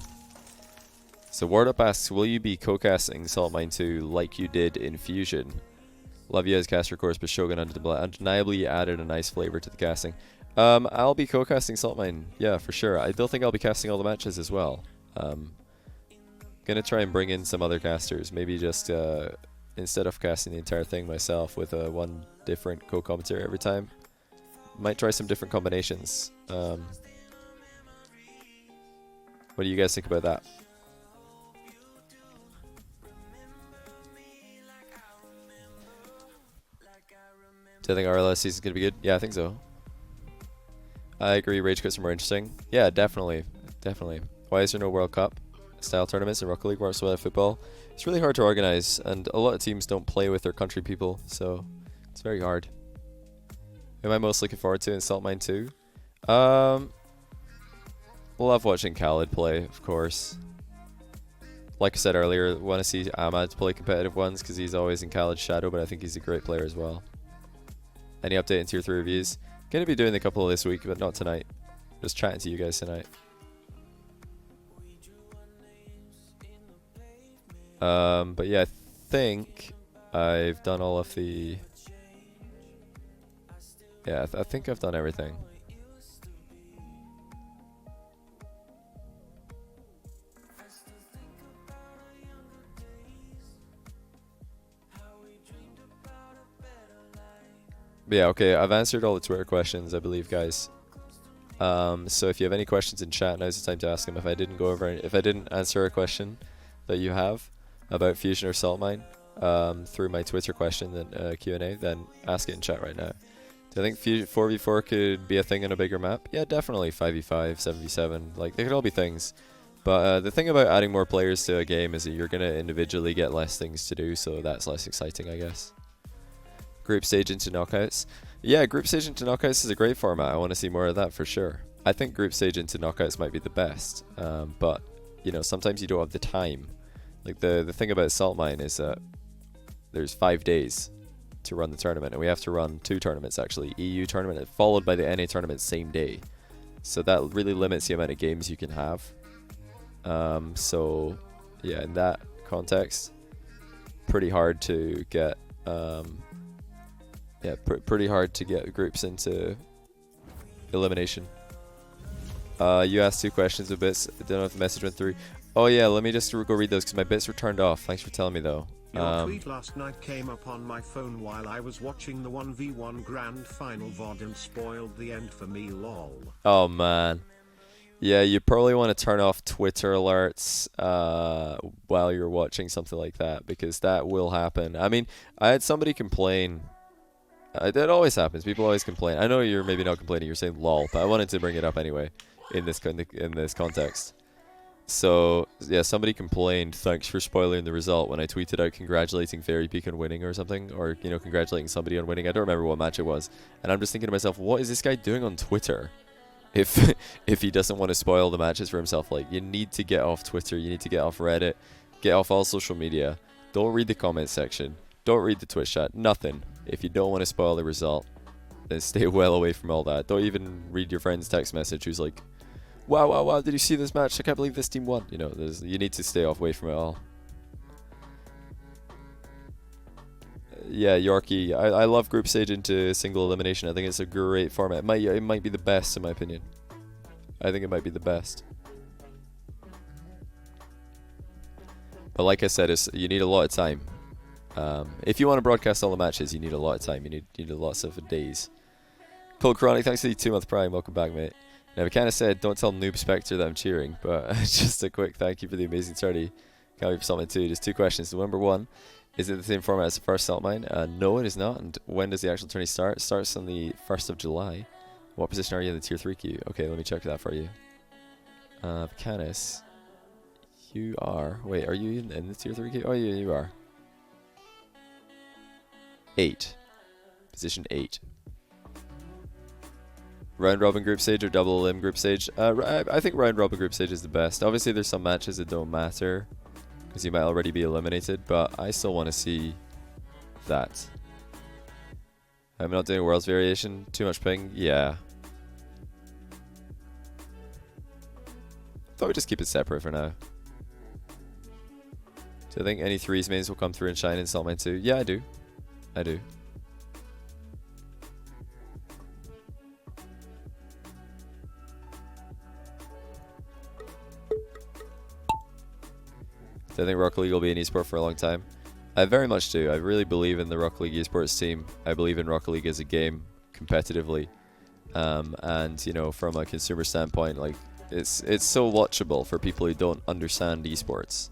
S1: So Word Up asks, will you be co-casting Salt Mine 2 like you did in Fusion? Love you as caster, of course, but Shogun undeniably added a nice flavor to the casting. I'll be co-casting Salt Mine, yeah, for sure. I don't think I'll be casting all the matches as well. Gonna try and bring in some other casters. Maybe just instead of casting the entire thing myself with one different co-commentator every time. Might try some different combinations. What do you guys think about that? Do you think RLS season's gonna be good? Yeah, I think so. I agree, Rage Quits are more interesting. Yeah, definitely. Definitely. Why is there no World Cup style tournaments in Rocket League or so football? It's really hard to organize, and a lot of teams don't play with their country people, so it's very hard. Who am I most looking forward to in Salt Mine 2? Love watching Khaled play, of course. Like I said earlier, want to see AMAAM play competitive ones because he's always in Khaled's shadow, but I think he's a great player as well. Any update in tier 3 reviews? Gonna be doing a couple this week, but not tonight. Just chatting to you guys tonight. But yeah, I think I've done all of the... Yeah, I think I've done everything. But yeah, okay, I've answered all the Twitter questions, I believe, guys. So if you have any questions in chat, now's the time to ask them. If I didn't answer a question that you have about Fusion or Salt Mine through my Twitter question, then Q&A, then ask it in chat right now. Do I think 4v4 could be a thing on a bigger map? Yeah, definitely. 5v5, 7v7, like they could all be things. But the thing about adding more players to a game is that you're gonna individually get less things to do, so that's less exciting, I guess. Group stage into knockouts. Yeah, group stage into knockouts is a great format. I want to see more of that for sure. I think group stage into knockouts might be the best, but you know, sometimes you don't have the time. Like the thing about Salt Mine is that there's 5 days to run the tournament, and we have to run 2 tournaments actually. EU tournament followed by the NA tournament same day, so that really limits the amount of games you can have. So yeah, in that context, pretty hard to get. Yeah, pretty hard to get groups into elimination. You asked 2 questions of bits. I don't know if the message went through. Oh yeah, let me just go read those because my bits were turned off. Thanks for telling me though.
S2: Your tweet last night came up on my phone while I was watching the 1v1 Grand Final VOD and spoiled the end for me, lol.
S1: Oh man. Yeah, you probably want to turn off Twitter alerts while you're watching something like that, because that will happen. I mean, I had somebody complain. That always happens. People always complain. I know you're maybe not complaining. You're saying lol, but I wanted to bring it up anyway in this context. So yeah, somebody complained. Thanks for spoiling the result when I tweeted out congratulating Fairy Peak on winning or something, or you know, congratulating somebody on winning. I don't remember what match it was, and I'm just thinking to myself, what is this guy doing on Twitter? If he doesn't want to spoil the matches for himself, like, you need to get off Twitter. You need to get off Reddit. Get off all social media. Don't read the comment section. Don't read the Twitch chat. Nothing. If you don't want to spoil the result, then stay well away from all that. Don't even read your friend's text message who's like, wow, wow, wow, did you see this match? I can't believe this team won. You know, you need to stay away from it all. Yeah, Yorkie, I love group stage into single elimination. I think it's a great format. It might be the best in my opinion. I think it might be the best. But like I said, you need a lot of time. If you want to broadcast all the matches, you need a lot of time. You need lots of days. Cold Chronic, thanks for the 2-month prime. Welcome back, mate. Now, we kind of said, don't tell Noob Spectre that I'm cheering, but just a quick thank you for the amazing 30. Can't wait for something too. Just 2 questions. So number 1, is it the same format as the first salt mine? No, it is not. And when does the actual tourney start? It starts on the 1st of July. What position are you in the tier 3 queue? Okay, let me check that for you. Canis, you are... Wait, are you in the tier 3 queue? Oh, yeah, you are. 8. Position 8. Round robin group stage or double limb group stage? I think round robin group stage is the best. Obviously, there's some matches that don't matter because you might already be eliminated, but I still want to see that. I'm not doing world's variation. Too much ping? Yeah. Thought we'd just keep it separate for now. Do I think any 3s mains will come through and shine in Saltmine 2? Yeah, I do. I do. Do I think Rocket League will be an esport for a long time? I very much do. I really believe in the Rocket League esports team. I believe in Rocket League as a game competitively. And, you know, from a consumer standpoint, like, it's so watchable for people who don't understand esports.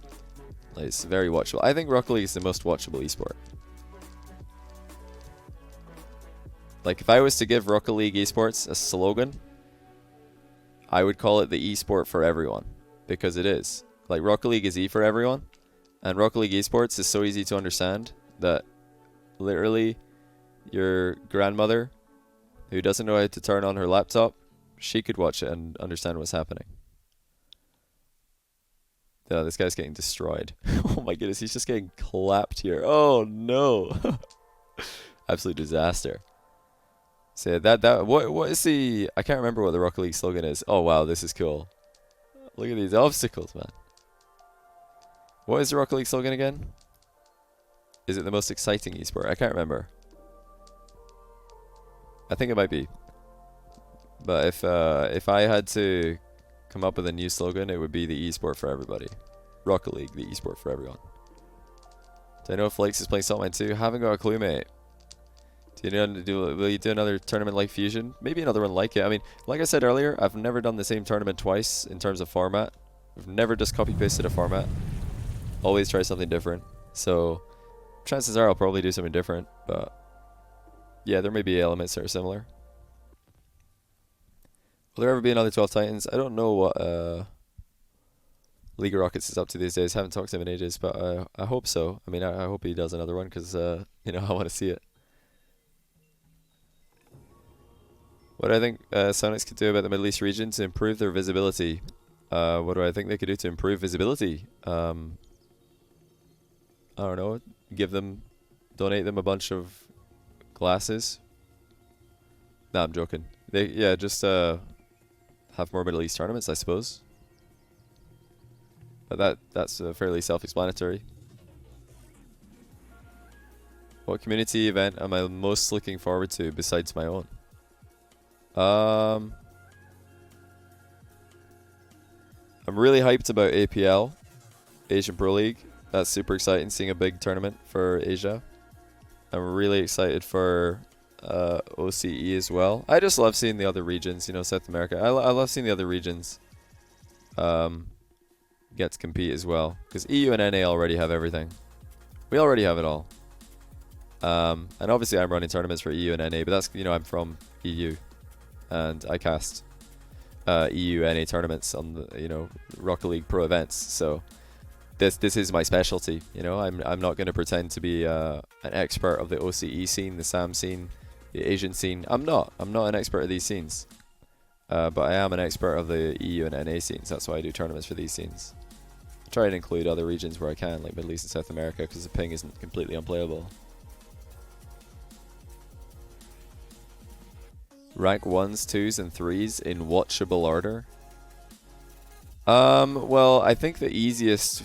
S1: Like, it's very watchable. I think Rocket League is the most watchable esport. Like, if I was to give Rocket League esports a slogan, I would call it the esport for everyone. Because it is. Like, Rocket League is E for everyone, and Rocket League esports is so easy to understand that literally your grandmother who doesn't know how to turn on her laptop, she could watch it and understand what's happening. Yeah, this guy's getting destroyed. Oh my goodness, he's just getting clapped here. Oh no. Absolute disaster. So what is the... I can't remember what the Rocket League slogan is. Oh wow, this is cool. Look at these obstacles, man. What is the Rocket League slogan again? Is it the most exciting esport? I can't remember. I think it might be. But if I had to come up with a new slogan, it would be the esport for everybody. Rocket League, the esport for everyone. Do I know if Flakes is playing Saltmine 2? Haven't got a clue, mate. Will you do another tournament like Fusion? Maybe another one like it. I mean, like I said earlier, I've never done the same tournament twice in terms of format. I've never just copy-pasted a format. Always try something different. So, chances are I'll probably do something different. But, yeah, there may be elements that are similar. Will there ever be another 12 Titans? I don't know what League of Rockets is up to these days. Haven't talked to him in ages, but I hope so. I mean, I hope he does another one because, you know, I want to see it. What do I think Sonics could do about the Middle East region to improve their visibility? What do I think they could do to improve visibility? I don't know. Donate them a bunch of glasses. Nah, I'm joking. Just have more Middle East tournaments, I suppose. But that's fairly self-explanatory. What community event am I most looking forward to besides my own? I'm really hyped about APL, Asian Pro League. That's super exciting, seeing a big tournament for Asia. I'm really excited for OCE as well. I just love seeing the other regions, you know, South America. I love seeing the other regions get to compete as well. Because EU and NA already have everything. We already have it all. And obviously I'm running tournaments for EU and NA, but that's, you know, I'm from EU. And I cast EU NA tournaments on the, you know, Rocket League Pro events. So this is my specialty. You know, I'm not going to pretend to be an expert of the OCE scene, the SAM scene, the Asian scene. I'm not an expert of these scenes. But I am an expert of the EU and NA scenes. That's why I do tournaments for these scenes. I try and include other regions where I can, like Middle East and South America, because the ping isn't completely unplayable. Rank 1s, 2s, and 3s in watchable order. Well, I think the easiest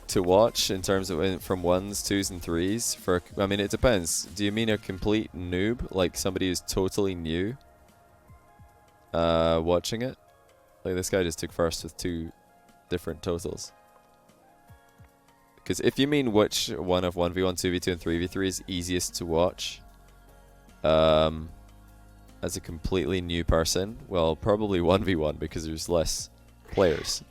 S1: to watch in terms of from 1s, 2s, and 3s for, I mean, it depends. Do you mean a complete noob, like somebody who's totally new, watching it? Like this guy just took first with 2 different totals. Because if you mean which one of 1v1, 2v2, and 3v3 is easiest to watch, as a completely new person, well, probably 1v1 because there's less players.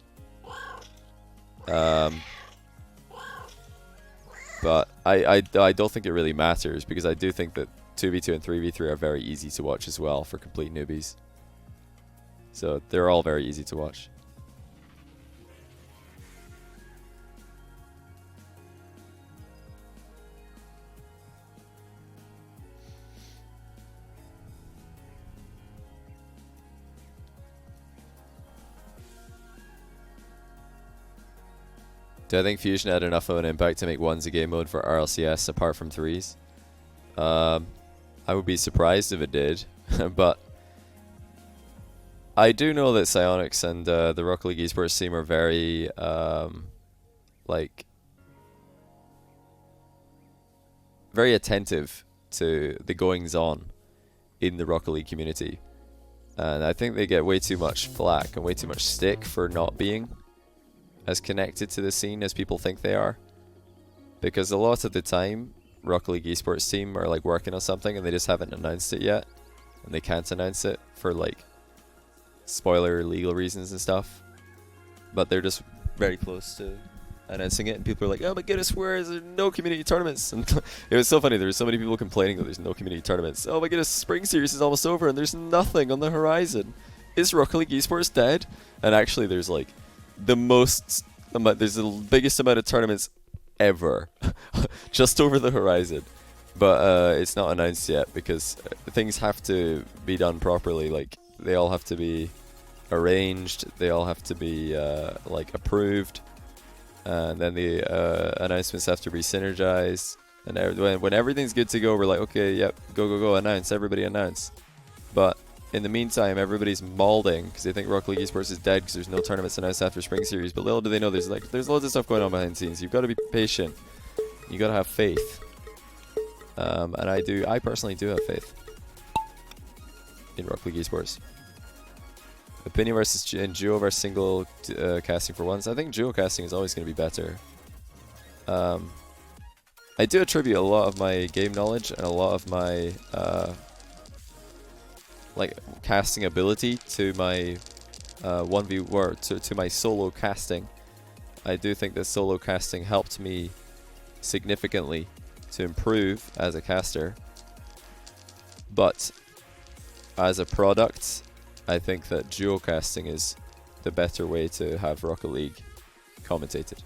S1: But I don't think it really matters, because I do think that 2v2 and 3v3 are very easy to watch as well for complete newbies. So they're all very easy to watch. Do I think Fusion had enough of an impact to make 1s a game mode for RLCS apart from 3s? I would be surprised if it did, but I do know that Psyonix and the Rocket League esports team are very very attentive to the goings on in the Rocket League community, and I think they get way too much flack and way too much stick for not being as connected to the scene as people think they are, because a lot of the time Rocket League esports team are like working on something and they just haven't announced it yet, and they can't announce it for like spoiler legal reasons and stuff, but they're just very close to announcing it, and people are like, oh my goodness, where is there no community tournaments? And it was so funny, there were so many people complaining that there's no community tournaments. Oh my goodness, spring series is almost over and there's nothing on the horizon. Is Rocket League esports dead? And actually there's like there's the biggest amount of tournaments ever just over the horizon, but it's not announced yet because things have to be done properly. Like, they all have to be arranged, they all have to be like approved, and then the announcements have to be synergized, and when everything's good to go, we're like, okay, yep, go, announce, everybody announce. But in the meantime, everybody's mauling because they think Rocket League esports is dead because there's no tournaments announced after spring series. But little do they know, there's loads of stuff going on behind the scenes. You've got to be patient. You got to have faith. And I personally do have faith in Rocket League esports. Opinion versus duo versus single casting for once. I think duo casting is always going to be better. I do attribute a lot of my game knowledge and a lot of my like casting ability to my 1v or to my solo casting. I do think that solo casting helped me significantly to improve as a caster, but as a product, I think that duo casting is the better way to have Rocket League commentated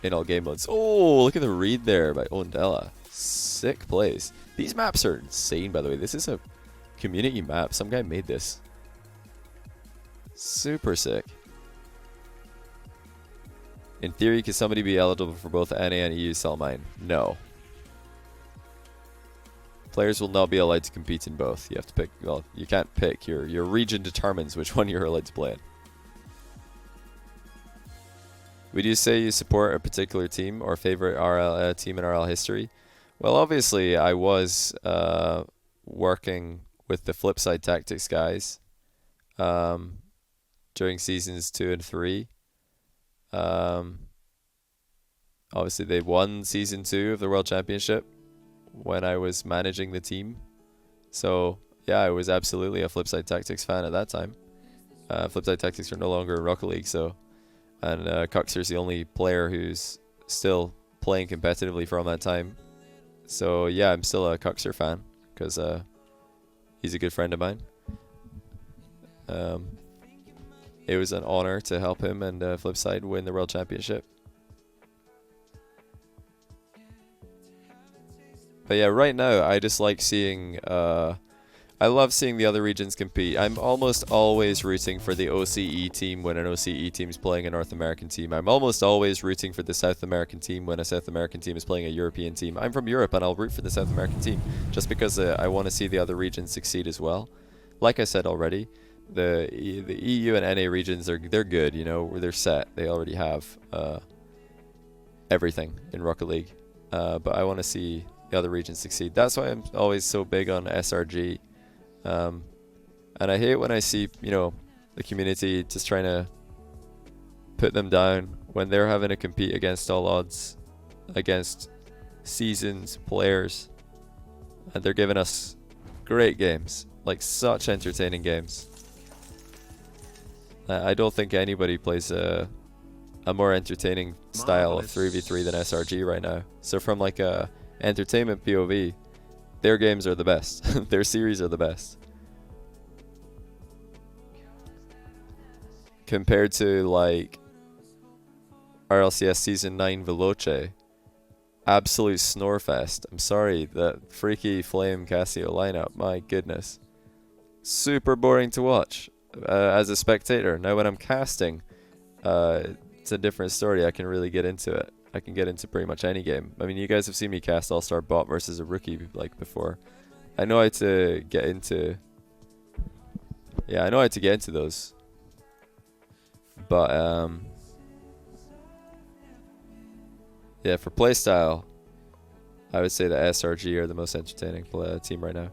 S1: in all game modes. Oh, look at the read there by Ondella. Sick plays. These maps are insane, by the way. This is a community map. Some guy made this. Super sick. In theory, could somebody be eligible for both NA and EU cell mine? No. Players will not be allowed to compete in both. You have to pick. Well, you can't pick. Your region determines which one you're allowed to play in. Would you say you support a particular team or favorite RL team in RL history? Well, obviously, I was working with the Flipside Tactics guys during seasons 2 and 3. Obviously, they won season 2 of the World Championship when I was managing the team. So, yeah, I was absolutely a Flipside Tactics fan at that time. Flipside Tactics are no longer in Rocket League, so... And Cuxer's the only player who's still playing competitively from that time. So, yeah, I'm still a Cuxer fan, because he's a good friend of mine. It was an honor to help him and Flipside win the World Championship. But yeah, right now, I just like seeing... I love seeing the other regions compete. I'm almost always rooting for the OCE team when an OCE team is playing a North American team. I'm almost always rooting for the South American team when a South American team is playing a European team. I'm from Europe and I'll root for the South American team just because I want to see the other regions succeed as well. Like I said already, the EU and NA regions, they're good, you know, they're set. They already have everything in Rocket League. But I want to see the other regions succeed. That's why I'm always so big on SRG. And I hate when I see, you know, the community just trying to put them down when they're having to compete against all odds, against seasoned players, and they're giving us great games. Like, such entertaining games. I don't think anybody plays a more entertaining style of 3v3 than SRG right now. So from like a entertainment POV, their games are the best. Their series are the best. Compared to like RLCS Season 9 Veloce, absolute snorefest. I'm sorry, that freaky Flame Casio lineup, my goodness. Super boring to watch as a spectator. Now when I'm casting, it's a different story. I can really get into it. I can get into pretty much any game. I mean, you guys have seen me cast All-Star Bot versus a rookie like before. I know how to get into... Yeah, I know how to get into those. But, yeah, for playstyle, I would say the SRG are the most entertaining team right now.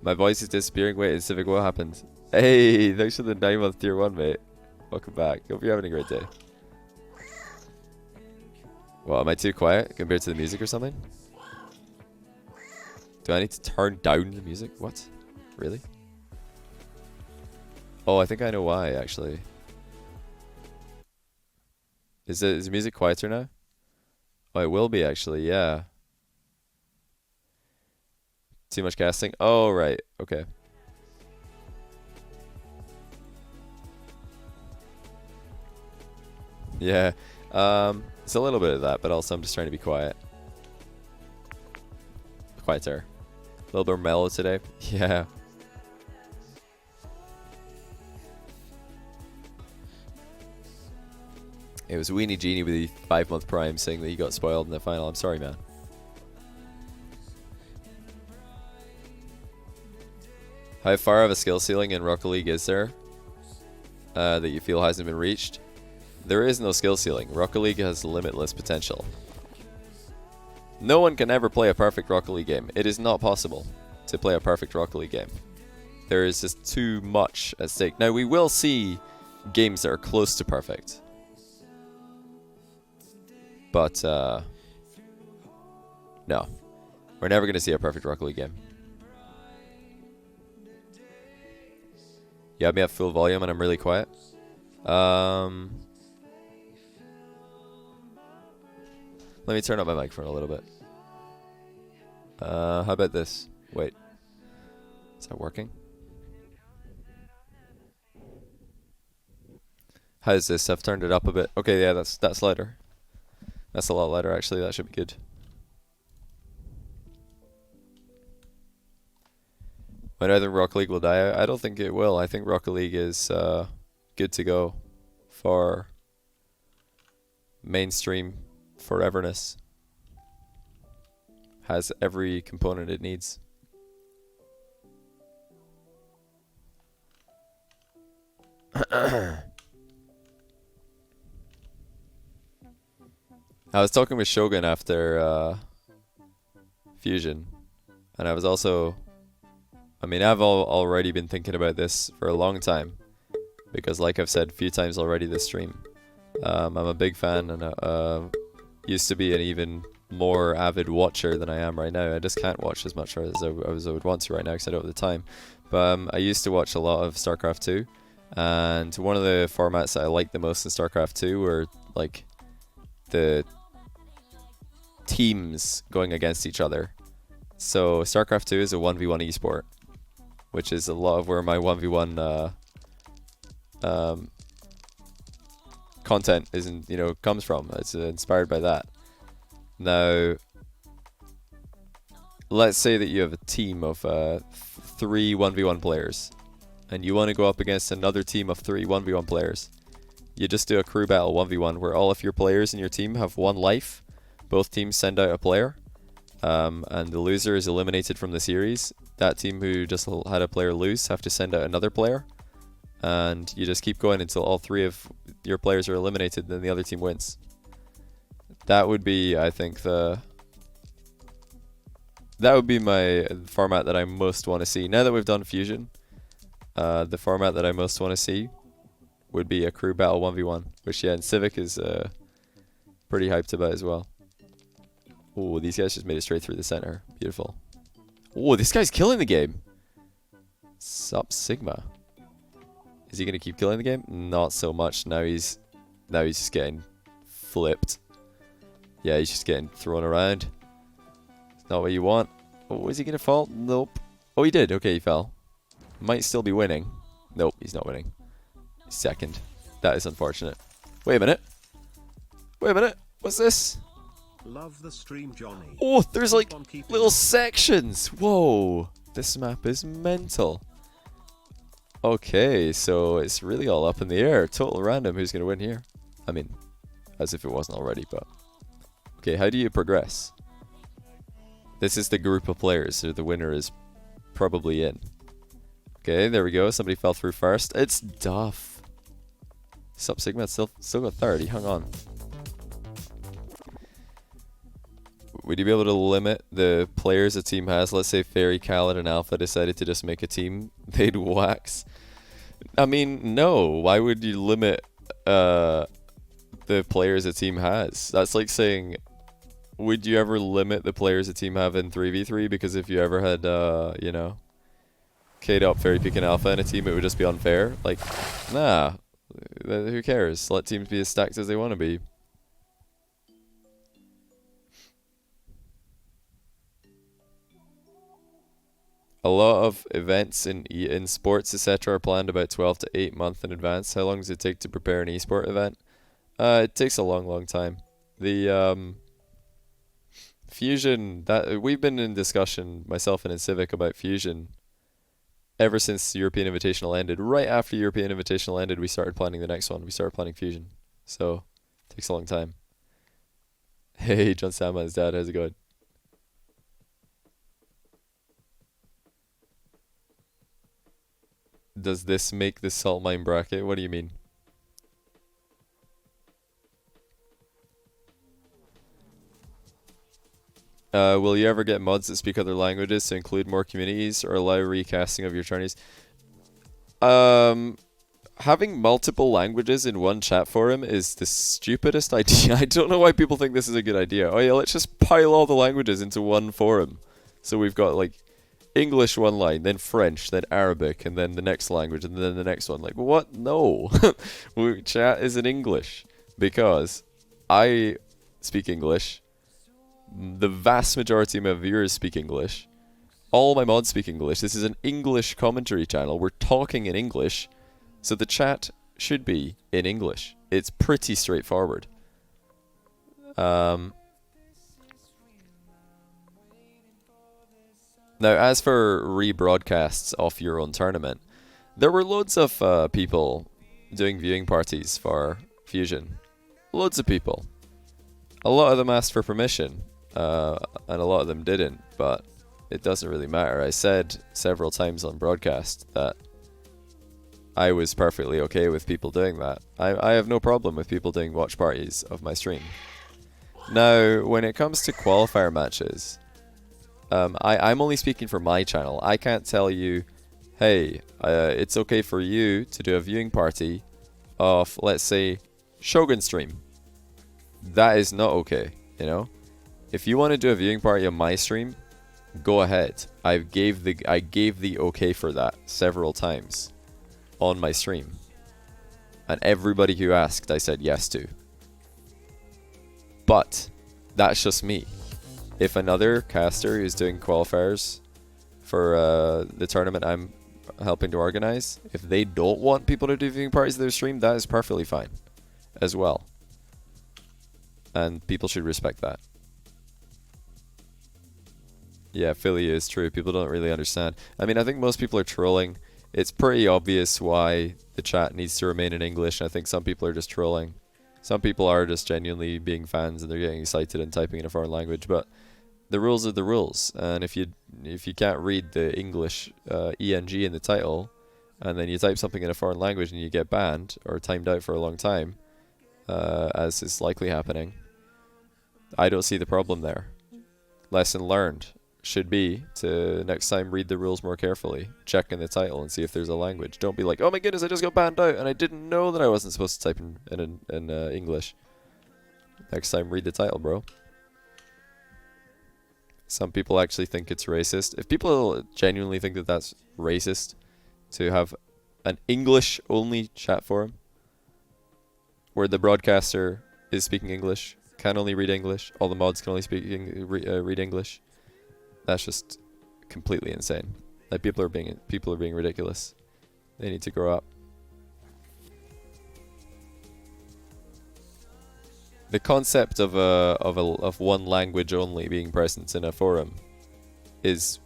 S1: My voice is disappearing. Wait, Civic, what happened? Hey, thanks for the 9-month tier 1, mate. Welcome back. Hope you're having a great day. Well, am I too quiet compared to the music or something? Do I need to turn down the music? What? Really? Oh, I think I know why, actually. Is the music quieter now? Oh, it will be, actually, yeah. Too much casting? Oh, right. Okay. Yeah. It's a little bit of that, but also I'm just trying to be quiet. Quieter. A little bit more mellow today. Yeah. It was Weenie Genie with the 5-month prime saying that he got spoiled in the final. I'm sorry, man. How far of a skill ceiling in Rocket League is there that you feel hasn't been reached? There is no skill ceiling. Rocket League has limitless potential. No one can ever play a perfect Rocket League game. It is not possible to play a perfect Rocket League game. There is just too much at stake. Now, we will see games that are close to perfect. But, no. We're never going to see a perfect Rocket League game. You have me at full volume and I'm really quiet. Let me turn up my microphone a little bit. How about this? Wait. Is that working? How's this? I've turned it up a bit. Okay, yeah, that's louder. That's a lot louder, actually. That should be good. When I think Rocket League will die, I don't think it will. I think Rocket League is good to go for mainstream foreverness. Has every component it needs. I was talking with Shogun after Fusion, and I was also... I mean, I've already been thinking about this for a long time, because like I've said a few times already this stream, I'm a big fan and used to be an even more avid watcher than I am right now. I just can't watch as much as I would want to right now because I don't have the time. But I used to watch a lot of StarCraft 2, and one of the formats that I liked the most in StarCraft 2 were like the teams going against each other. So StarCraft 2 is a 1v1 esport, which is a lot of where my 1v1 content comes from. It's inspired by that. Now, let's say that you have a team of 3 1v1 players, and you want to go up against another team of 3 1v1 players. You just do a crew battle 1v1 where all of your players in your team have 1 life. Both teams send out a player, and the loser is eliminated from the series. That team who just had a player lose have to send out another player, and you just keep going until all 3 of your players are eliminated, then the other team wins. That would be, I think, that would be my format that I most want to see. Now that we've done Fusion, the format that I most want to see would be a crew battle 1v1, which, yeah, and Civic is pretty hyped about as well. Oh, these guys just made it straight through the center. Beautiful. Oh, this guy's killing the game. Sup Sigma. Is he gonna keep killing the game? Not so much. Now he's just getting flipped. Yeah, he's just getting thrown around. It's not what you want. Oh, is he gonna fall? Nope. Oh, he did. Okay, he fell. Might still be winning. Nope, he's not winning. He's second. That is unfortunate. Wait a minute. Wait a minute. What's this?
S2: Love the stream, Johnny.
S1: Oh, there's like
S2: Keep
S1: little sections. Whoa. This map is mental. Okay, so it's really all up in the air. Total random who's going to win here. I mean, as if it wasn't already, but... Okay, how do you progress? This is the group of players, so the winner is probably in. Okay, there we go. Somebody fell through first. It's Duff. Sup Sigma still got third. He hung on. Would you be able to limit the players a team has? Let's say Fairy, Khaled, and Alpha decided to just make a team. They'd wax. I mean, no. Why would you limit the players a team has? That's like saying, would you ever limit the players a team have in 3v3? Because if you ever had, you know, K-Dop, Fairy, Peak, and Alpha in a team, it would just be unfair. Like, nah. Who cares? Let teams be as stacked as they want to be. A lot of events in sports, etc., are planned about 12 to 8 months in advance. How long does it take to prepare an esport event? It takes a long time. The Fusion, that we've been in discussion, myself and in Civic, about Fusion ever since European Invitational ended. Right after European Invitational ended, we started planning the next one. We started planning Fusion. So, it takes a long time. Hey, John Sandman's dad, how's it going? Does this make the salt mine bracket? What do you mean? Will you ever get mods that speak other languages to include more communities or allow recasting of your journeys? Having multiple languages in one chat forum is the stupidest idea. I don't know why people think this is a good idea. Oh yeah, let's just pile all the languages into one forum. So we've got like English one line, then French, then Arabic, and then the next language, and then the next one. Like, what? No. Chat is in English. Because I speak English. The vast majority of my viewers speak English. All my mods speak English. This is an English commentary channel. We're talking in English. So the chat should be in English. It's pretty straightforward. Now, as for rebroadcasts of your own tournament, there were loads of people doing viewing parties for Fusion. Loads of people. A lot of them asked for permission, and a lot of them didn't, but it doesn't really matter. I said several times on broadcast that I was perfectly okay with people doing that. I have no problem with people doing watch parties of my stream. Now, when it comes to qualifier matches... I'm only speaking for my channel. I can't tell you, hey, it's okay for you to do a viewing party of, let's say, Shogun stream. That is not okay, you know? If you want to do a viewing party on my stream, go ahead. I gave the okay for that several times on my stream. And everybody who asked, I said yes to. But that's just me. If another caster is doing qualifiers for the tournament I'm helping to organize, if they don't want people to do viewing parties of their stream, that is perfectly fine as well. And people should respect that. Yeah, Philly is true. People don't really understand. I mean, I think most people are trolling. It's pretty obvious why the chat needs to remain in English. I think some people are just trolling. Some people are just genuinely being fans and they're getting excited and typing in a foreign language, but the rules are the rules, and if you can't read the English ENG in the title, and then you type something in a foreign language and you get banned or timed out for a long time, as is likely happening, I don't see the problem there. Lesson learned should be to next time read the rules more carefully, check in the title and see if there's a language. Don't be like, oh my goodness, I just got banned out and I didn't know that I wasn't supposed to type in English. Next time read the title, bro. Some people actually think it's racist. If people genuinely think that that's racist to have an English only chat forum where the broadcaster is speaking English, can only read English, all the mods can only read English, that's just completely insane. Like people are being ridiculous. They need to grow up. The concept of one language only being present in a forum is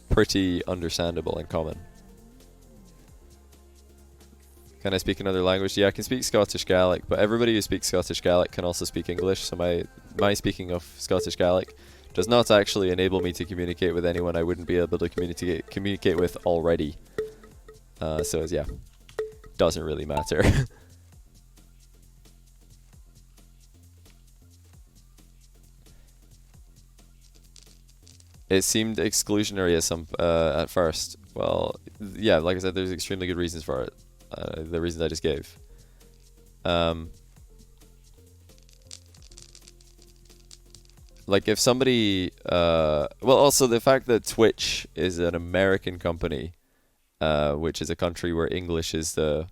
S1: pretty understandable and common. Can I speak another language? Yeah, I can speak Scottish Gaelic, but everybody who speaks Scottish Gaelic can also speak English. So my speaking of Scottish Gaelic does not actually enable me to communicate with anyone I wouldn't be able to communicate with already. So yeah, doesn't really matter. It seemed exclusionary at first. Well, yeah, like I said, there's extremely good reasons for it. The reasons I just gave. Like if somebody, well, also the fact that Twitch is an American company, which is a country where English is the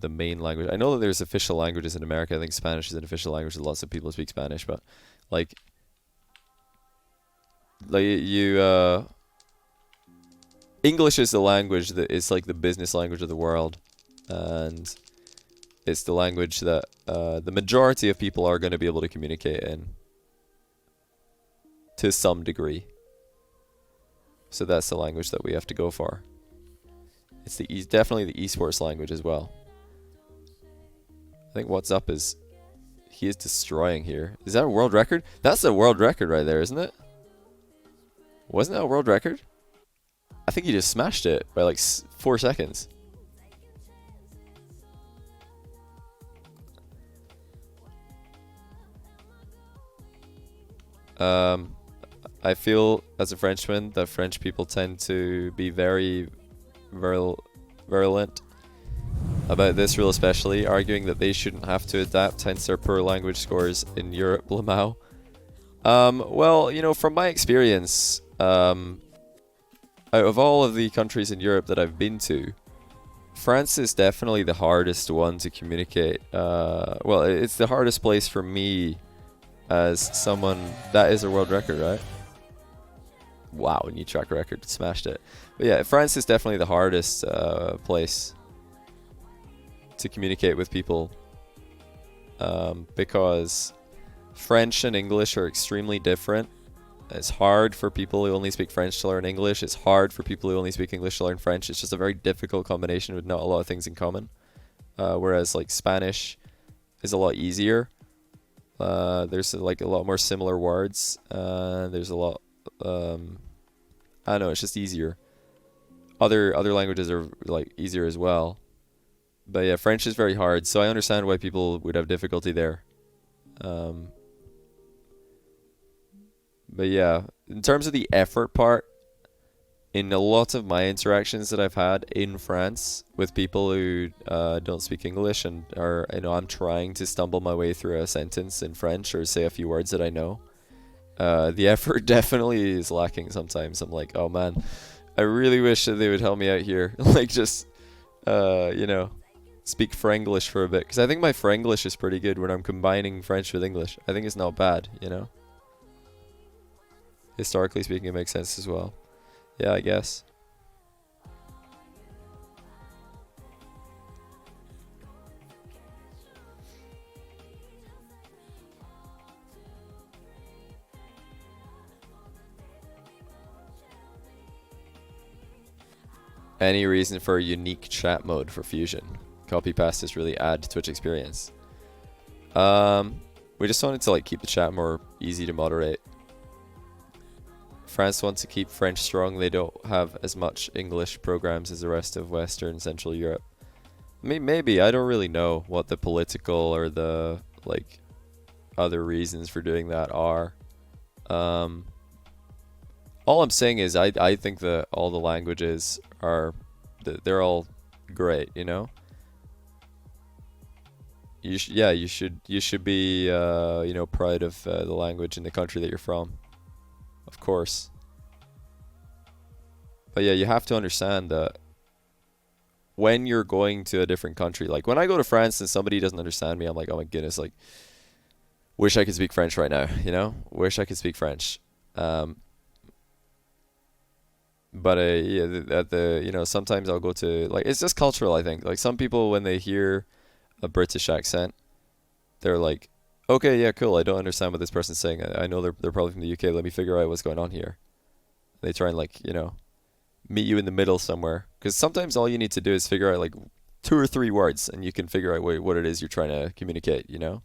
S1: main language. I know that there's official languages in America. I think Spanish is an official language. Lots of people speak Spanish, but like English is the language that is like the business language of the world, and it's the language that the majority of people are going to be able to communicate in to some degree. So that's the language that we have to go for. It's definitely the esports language as well. I think what's up is he is destroying here. Is that a world record? That's a world record right there, isn't it? Wasn't that a world record? I think he just smashed it by like 4 seconds. I feel as a Frenchman that French people tend to be very virulent about this rule, especially arguing that they shouldn't have to adapt, hence their poor language scores in Europe. Lamau. Well, you know, from my experience, out of all of the countries in Europe that I've been to, France is definitely the hardest one to communicate. Well, it's the hardest place for me as someone. That is a world record, right? Wow, new track record, smashed it. But yeah, France is definitely the hardest place to communicate with people, because French and English are extremely different. It's hard for people who only speak French to learn English. It's hard for people who only speak English to learn French. It's just a very difficult combination with not a lot of things in common. Whereas like Spanish is a lot easier. There's like a lot more similar words. There's a lot. I don't know. It's just easier. Other languages are like easier as well. But yeah, French is very hard. So I understand why people would have difficulty there. But yeah, in terms of the effort part, in a lot of my interactions that I've had in France with people who don't speak English and are, you know, I'm trying to stumble my way through a sentence in French or say a few words that I know, the effort definitely is lacking sometimes. I'm like, oh man, I really wish that they would help me out here. Like just, you know, speak Franglish for a bit. Because I think my Franglish is pretty good when I'm combining French with English. I think it's not bad, you know. Historically speaking, it makes sense as well. Yeah, I guess. Any reason for a unique chat mode for Fusion? Copy pastas really add to Twitch experience. We just wanted to like keep the chat more easy to moderate. France wants to keep French strong. They don't have as much English programs as the rest of Western Central Europe. Maybe, I don't really know what the political or the like other reasons for doing that are. All I'm saying is I think that all the languages are they're all great, you know. You should be you know, proud of the language in the country that you're from. of course. But yeah, you have to understand that when you're going to a different country, like when I go to France and somebody doesn't understand me, I'm like, oh my goodness, like, wish I could speak French right now, you know? Wish I could speak French. But yeah, at the you know, sometimes I'll go to, like, it's just cultural, I think. Like, some people, when they hear a British accent, they're like, okay, yeah, cool, I don't understand what this person's saying. I know they're probably from the UK. Let me figure out what's going on here. They try and, like, you know, meet you in the middle somewhere. Because sometimes all you need to do is figure out, like, 2 or 3 words, and you can figure out what it is you're trying to communicate, you know?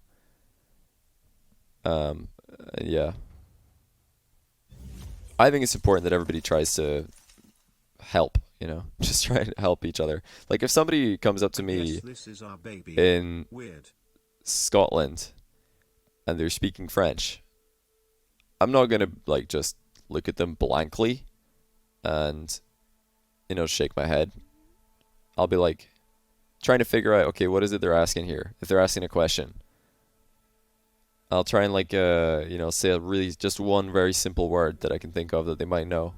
S1: Yeah. I think it's important that everybody tries to help, you know? Just try and help each other. Like, if somebody comes up to me in Scotland and they're speaking French, I'm not gonna, like, just look at them blankly and, you know, shake my head. I'll be like, trying to figure out, okay, what is it they're asking here? If they're asking a question, I'll try and, like, you know, say a really just one very simple word that I can think of that they might know,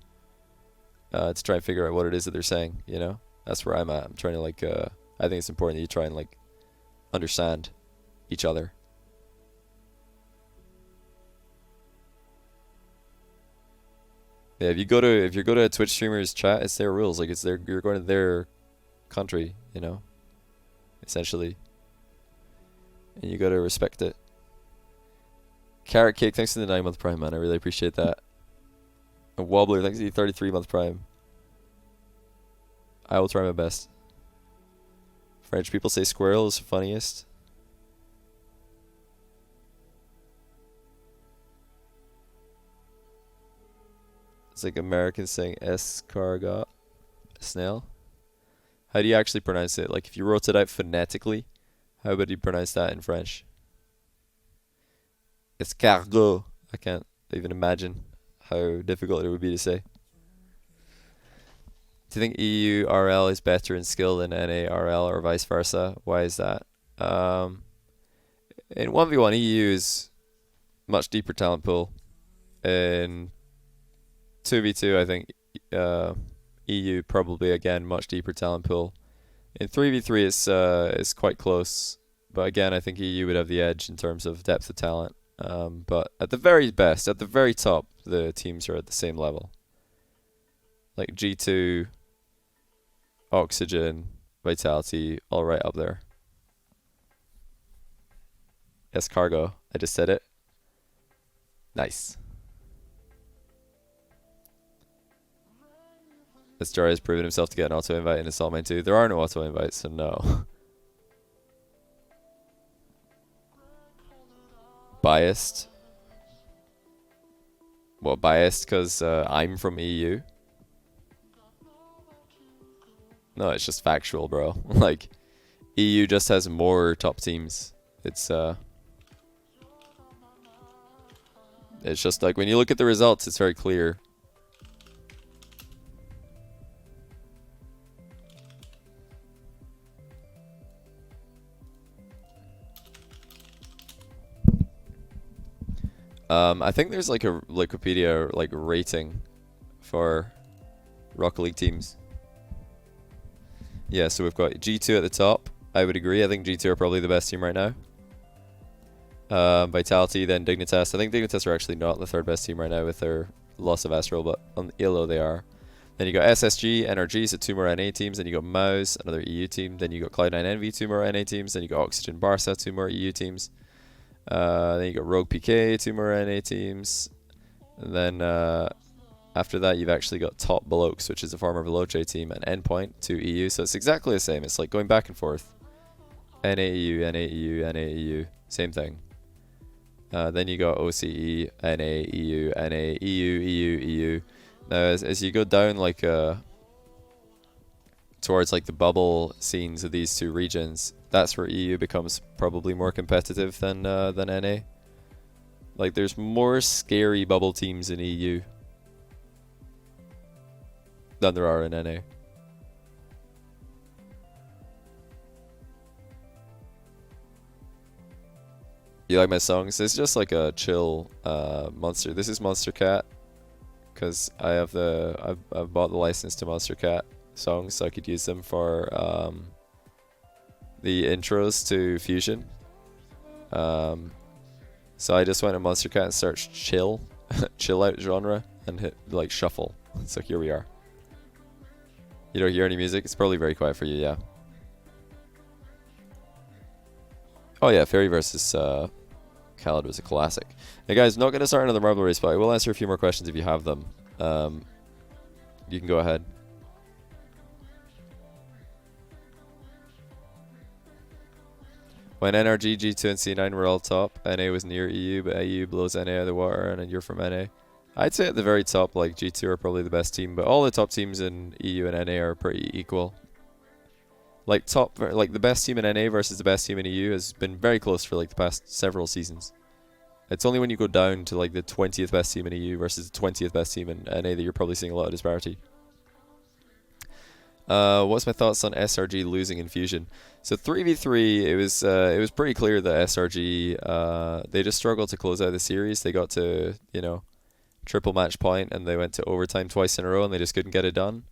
S1: to try and figure out what it is that they're saying, you know? That's where I'm at. I'm trying to, like, I think it's important that you try and, like, understand each other. Yeah, if you go to a Twitch streamer's chat, it's their rules. Like, you're going to their country, you know, essentially, and you got to respect it. Carrot Cake, thanks for the 9-month prime, man. I really appreciate that. And Wobbler, thanks for the 33-month prime. I will try my best. French people say squirrel is funniest. It's like Americans saying escargot, snail. How do you actually pronounce it? Like, if you wrote it out phonetically, how would you pronounce that in French? Escargot. I can't even imagine how difficult it would be to say. Do you think EURL is better in skill than NARL or vice versa? Why is that? In 1v1, EU is much deeper talent pool. In 2v2, I think EU probably, again, much deeper talent pool. In 3v3, it's quite close. But again, I think EU would have the edge in terms of depth of talent. But at the very best, at the very top, the teams are at the same level. Like G2, Oxygen, Vitality, all right up there. Yes, Cargo. I just said it. Nice. This Jar has proven himself to get an auto invite in Assault Main 2. There are no auto invites, so no. Biased. What, biased because I'm from EU? No, it's just factual, bro. Like, EU just has more top teams. It's just like, when you look at the results, it's very clear. I think there's like a Wikipedia like rating for Rocket League teams. Yeah, so we've got G2 at the top. I would agree. I think G2 are probably the best team right now. Vitality, then Dignitas. I think Dignitas are actually not the third best team right now with their loss of Astral, but on ELO they are. Then you got SSG, NRG, so 2 more NA teams. Then you got Mouse, another EU team. Then you got Cloud9 Envy, 2 more NA teams. Then you got Oxygen Barca, 2 more EU teams. Then you got Rogue PK, 2 more NA teams. And then after that, you've actually got Top Blokes, which is a former Veloce team, and Endpoint, 2 EU. So it's exactly the same. It's like going back and forth. NAEU, NAEU, NAEU. Same thing. Then you got OCE, NAEU, NA, EU, EU, EU. Now, as you go down, like, towards, like, the bubble scenes of these two regions, that's where EU becomes probably more competitive than NA. Like, there's more scary bubble teams in EU than there are in NA. You like my songs? It's just like a chill monster. This is Monster Cat. because I've bought the license to Monster Cat songs, so I could use them for the intros to Fusion. So I just went to Monster Cat and searched chill, chill out genre, and hit like shuffle. So here we are. You don't hear any music? It's probably very quiet for you, yeah. Oh yeah, Fairy versus Khaled was a classic. Hey guys, not going to start another marble race, but I will answer a few more questions if you have them. You can go ahead. When NRG, G2 and C9 were all top, NA was near EU, but AU blows NA out of the water, and then you're from NA. I'd say at the very top, like G2 are probably the best team, but all the top teams in EU and NA are pretty equal. Like the best team in NA versus the best team in EU has been very close for like the past several seasons. It's only when you go down to like the 20th best team in EU versus the 20th best team in NA that you're probably seeing a lot of disparity. What's my thoughts on SRG losing in Fusion? So 3v3, it was pretty clear that SRG they just struggled to close out the series. They got to, you know, triple match point and they went to overtime twice in a row and they just couldn't get it done.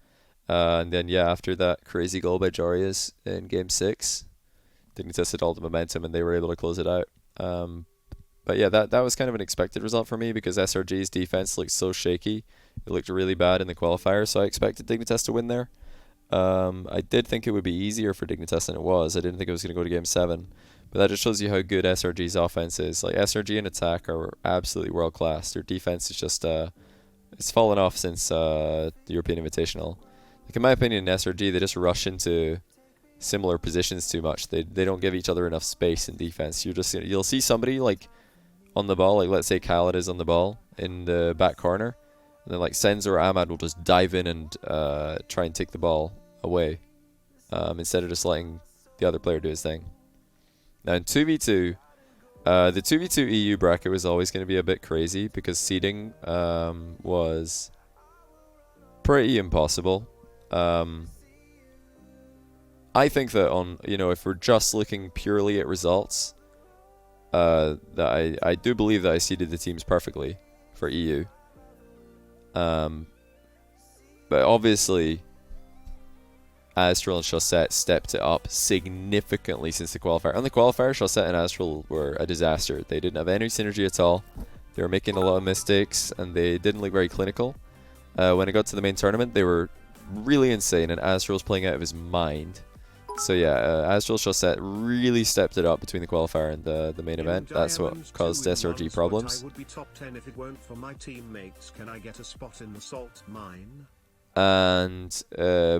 S1: And then yeah, after that crazy goal by Jorias in game 6, Dignitas had all the momentum and they were able to close it out. But yeah, that was kind of an expected result for me because SRG's defense looked so shaky. It looked really bad in the qualifier, so I expected Dignitas to win there. I did think it would be easier for Dignitas than it was. I didn't think it was going to go to game 7. But that just shows you how good SRG's offense is. Like SRG in attack are absolutely world class. Their defense is just it's fallen off since the European Invitational. Like in my opinion, in SRG they just rush into similar positions too much. They don't give each other enough space in defense. You'll see somebody like on the ball, like let's say Khaled is on the ball in the back corner, and then like Senzo or Ahmad will just dive in and try and take the ball away instead of just letting the other player do his thing. Now in 2v2, the 2v2 EU bracket was always going to be a bit crazy because seeding was pretty impossible. I think that if we're just looking purely at results, that I do believe that I seeded the teams perfectly for EU. But obviously, Astral and Chaussette stepped it up significantly since the qualifier. On the qualifier, Chaussette and Astral were a disaster. They didn't have any synergy at all. They were making a lot of mistakes, and they didn't look very clinical. When it got to the main tournament, they were really insane, and Astral was playing out of his mind. So yeah, Astral Chaussette really stepped it up between the qualifier and the main event. That's what caused SRG problems.
S2: I would be top 10 if it weren't for my teammates. Can I get a spot in the salt mine?
S1: And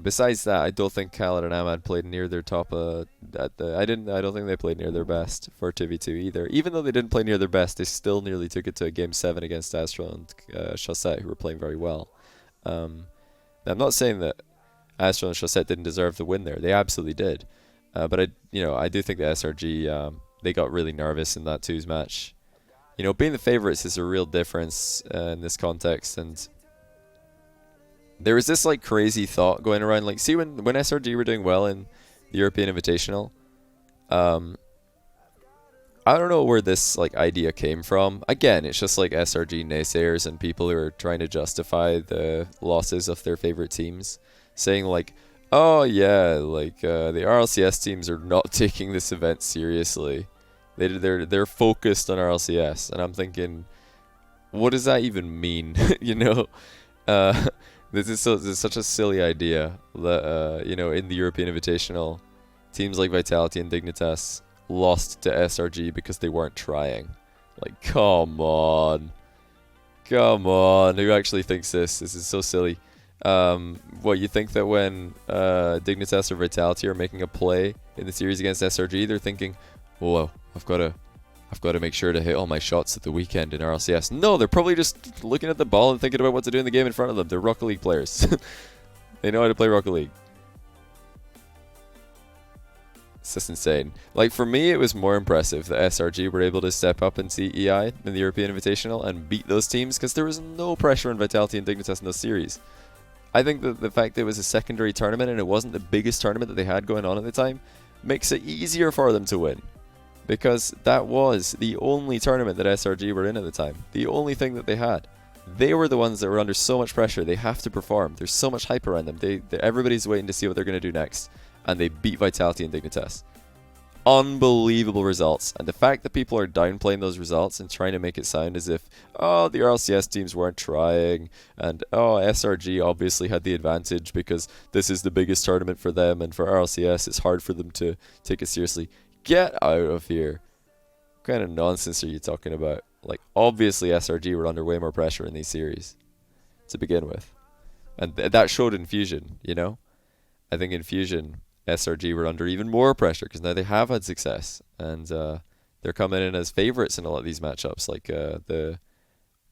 S1: besides that, I don't think Khaled and Ahmad played near their top. I don't think they played near their best for 2v2 either. Even though they didn't play near their best, they still nearly took it to a game 7 against Astral and Chaussette, who were playing very well. I'm not saying that Astral and Chaussette didn't deserve the win there. They absolutely did. But I do think that SRG they got really nervous in that 2s match. Being the favorites is a real difference in this context, and there was this like crazy thought going around, like, see when SRG were doing well in the European Invitational, I don't know where this like idea came from. Again, it's just like SRG naysayers and people who are trying to justify the losses of their favorite teams, saying like, oh yeah, like the RLCS teams are not taking this event seriously. They're focused on RLCS, and I'm thinking, what does that even mean? This is such a silly idea that in the European Invitational, teams like Vitality and Dignitas lost to SRG because they weren't trying. Like, come on, who actually thinks this? This is so silly. What, you think that when Dignitas or Vitality are making a play in the series against SRG, they're thinking, "Whoa, I've got to make sure to hit all my shots at the weekend in RLCS." No, they're probably just looking at the ball and thinking about what to do in the game in front of them. They're Rocket League players. They know how to play Rocket League. It's just insane. Like, for me, it was more impressive that SRG were able to step up in CEI in the European Invitational and beat those teams, because there was no pressure on Vitality and Dignitas in those series. I think that the fact that it was a secondary tournament and it wasn't the biggest tournament that they had going on at the time makes it easier for them to win. Because that was the only tournament that SRG were in at the time. The only thing that they had. They were the ones that were under so much pressure. They have to perform. There's so much hype around them. Everybody's waiting to see what they're going to do next. And they beat Vitality and Dignitas. Unbelievable results. And the fact that people are downplaying those results and trying to make it sound as if, oh, the RLCS teams weren't trying. And, oh, SRG obviously had the advantage because this is the biggest tournament for them. And for RLCS, it's hard for them to take it seriously. Get out of here. What kind of nonsense are you talking about? Like, obviously SRG were under way more pressure in these series to begin with. And that showed in Fusion, you know? I think in Fusion, SRG were under even more pressure because now they have had success. And they're coming in as favorites in a lot of these matchups, like the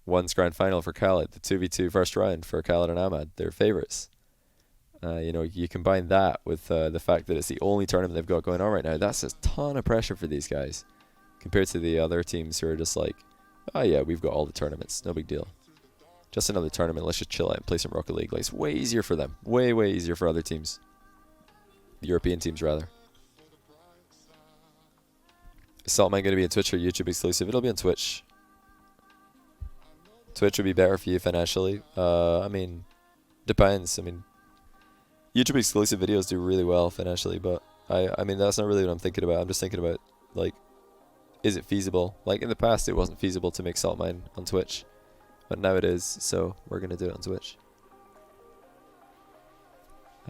S1: one's grand final for Khaled, the 2v2 first round for Khaled and Ahmad. They're favorites. You know, you combine that with the fact that it's the only tournament they've got going on right now. That's a ton of pressure for these guys compared to the other teams who are just like, oh yeah, we've got all the tournaments. No big deal. Just another tournament. Let's just chill out and play some Rocket League. Like, it's way easier for them. Way, way easier for other teams. European teams, rather. Is Saltman going to be on Twitch or YouTube exclusive? It'll be on Twitch. Twitch would be better for you financially. I mean, depends. I mean, YouTube exclusive videos do really well financially, but I mean, that's not really what I'm thinking about. I'm just thinking about, like, is it feasible? Like, in the past, it wasn't feasible to make Saltmine on Twitch. But now it is, so we're going to do it on Twitch.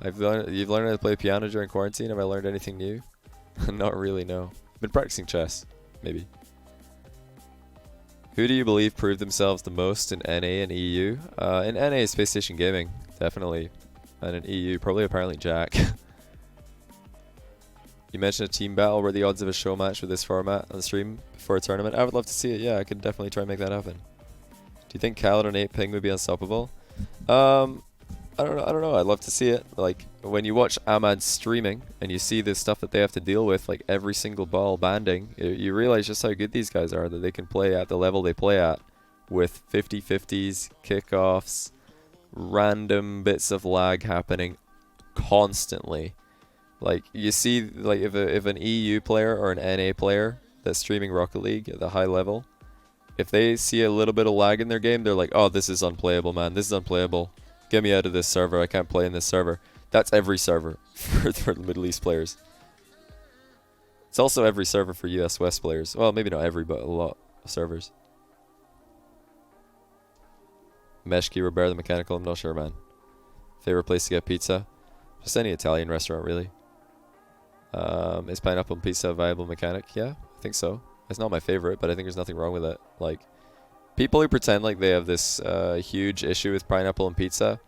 S1: You've learned how to play piano during quarantine? Have I learned anything new? Not really, no. Been practicing chess, maybe. Who do you believe proved themselves the most in NA and EU? In NA, Space Station Gaming, definitely. And in EU, probably apparently Jack. You mentioned a team battle. Were the odds of a show match with this format on the stream before a tournament? I would love to see it. Yeah, I could definitely try and make that happen. Do you think Khaled on 8 ping would be unstoppable? I don't know. I'd love to see it. Like, when you watch Ahmad streaming and you see the stuff that they have to deal with, like every single ball banding, you realize just how good these guys are, that they can play at the level they play at with 50-50s, kickoffs, random bits of lag happening constantly. Like, you see, like, if an EU player or an NA player that's streaming Rocket League at the high level, if they see a little bit of lag in their game, they're like, oh, this is unplayable, man. This is unplayable. Get me out of this server. I can't play in this server. That's every server for the Middle East players. It's also every server for US West players. Well, maybe not every, but a lot of servers. Meshki, Roberto the Mechanical, I'm not sure, man. Favorite place to get pizza? Just any Italian restaurant, really. Is pineapple and pizza a viable mechanic? Yeah, I think so. It's not my favorite, but I think there's nothing wrong with it. Like, people who pretend like they have this huge issue with pineapple and pizza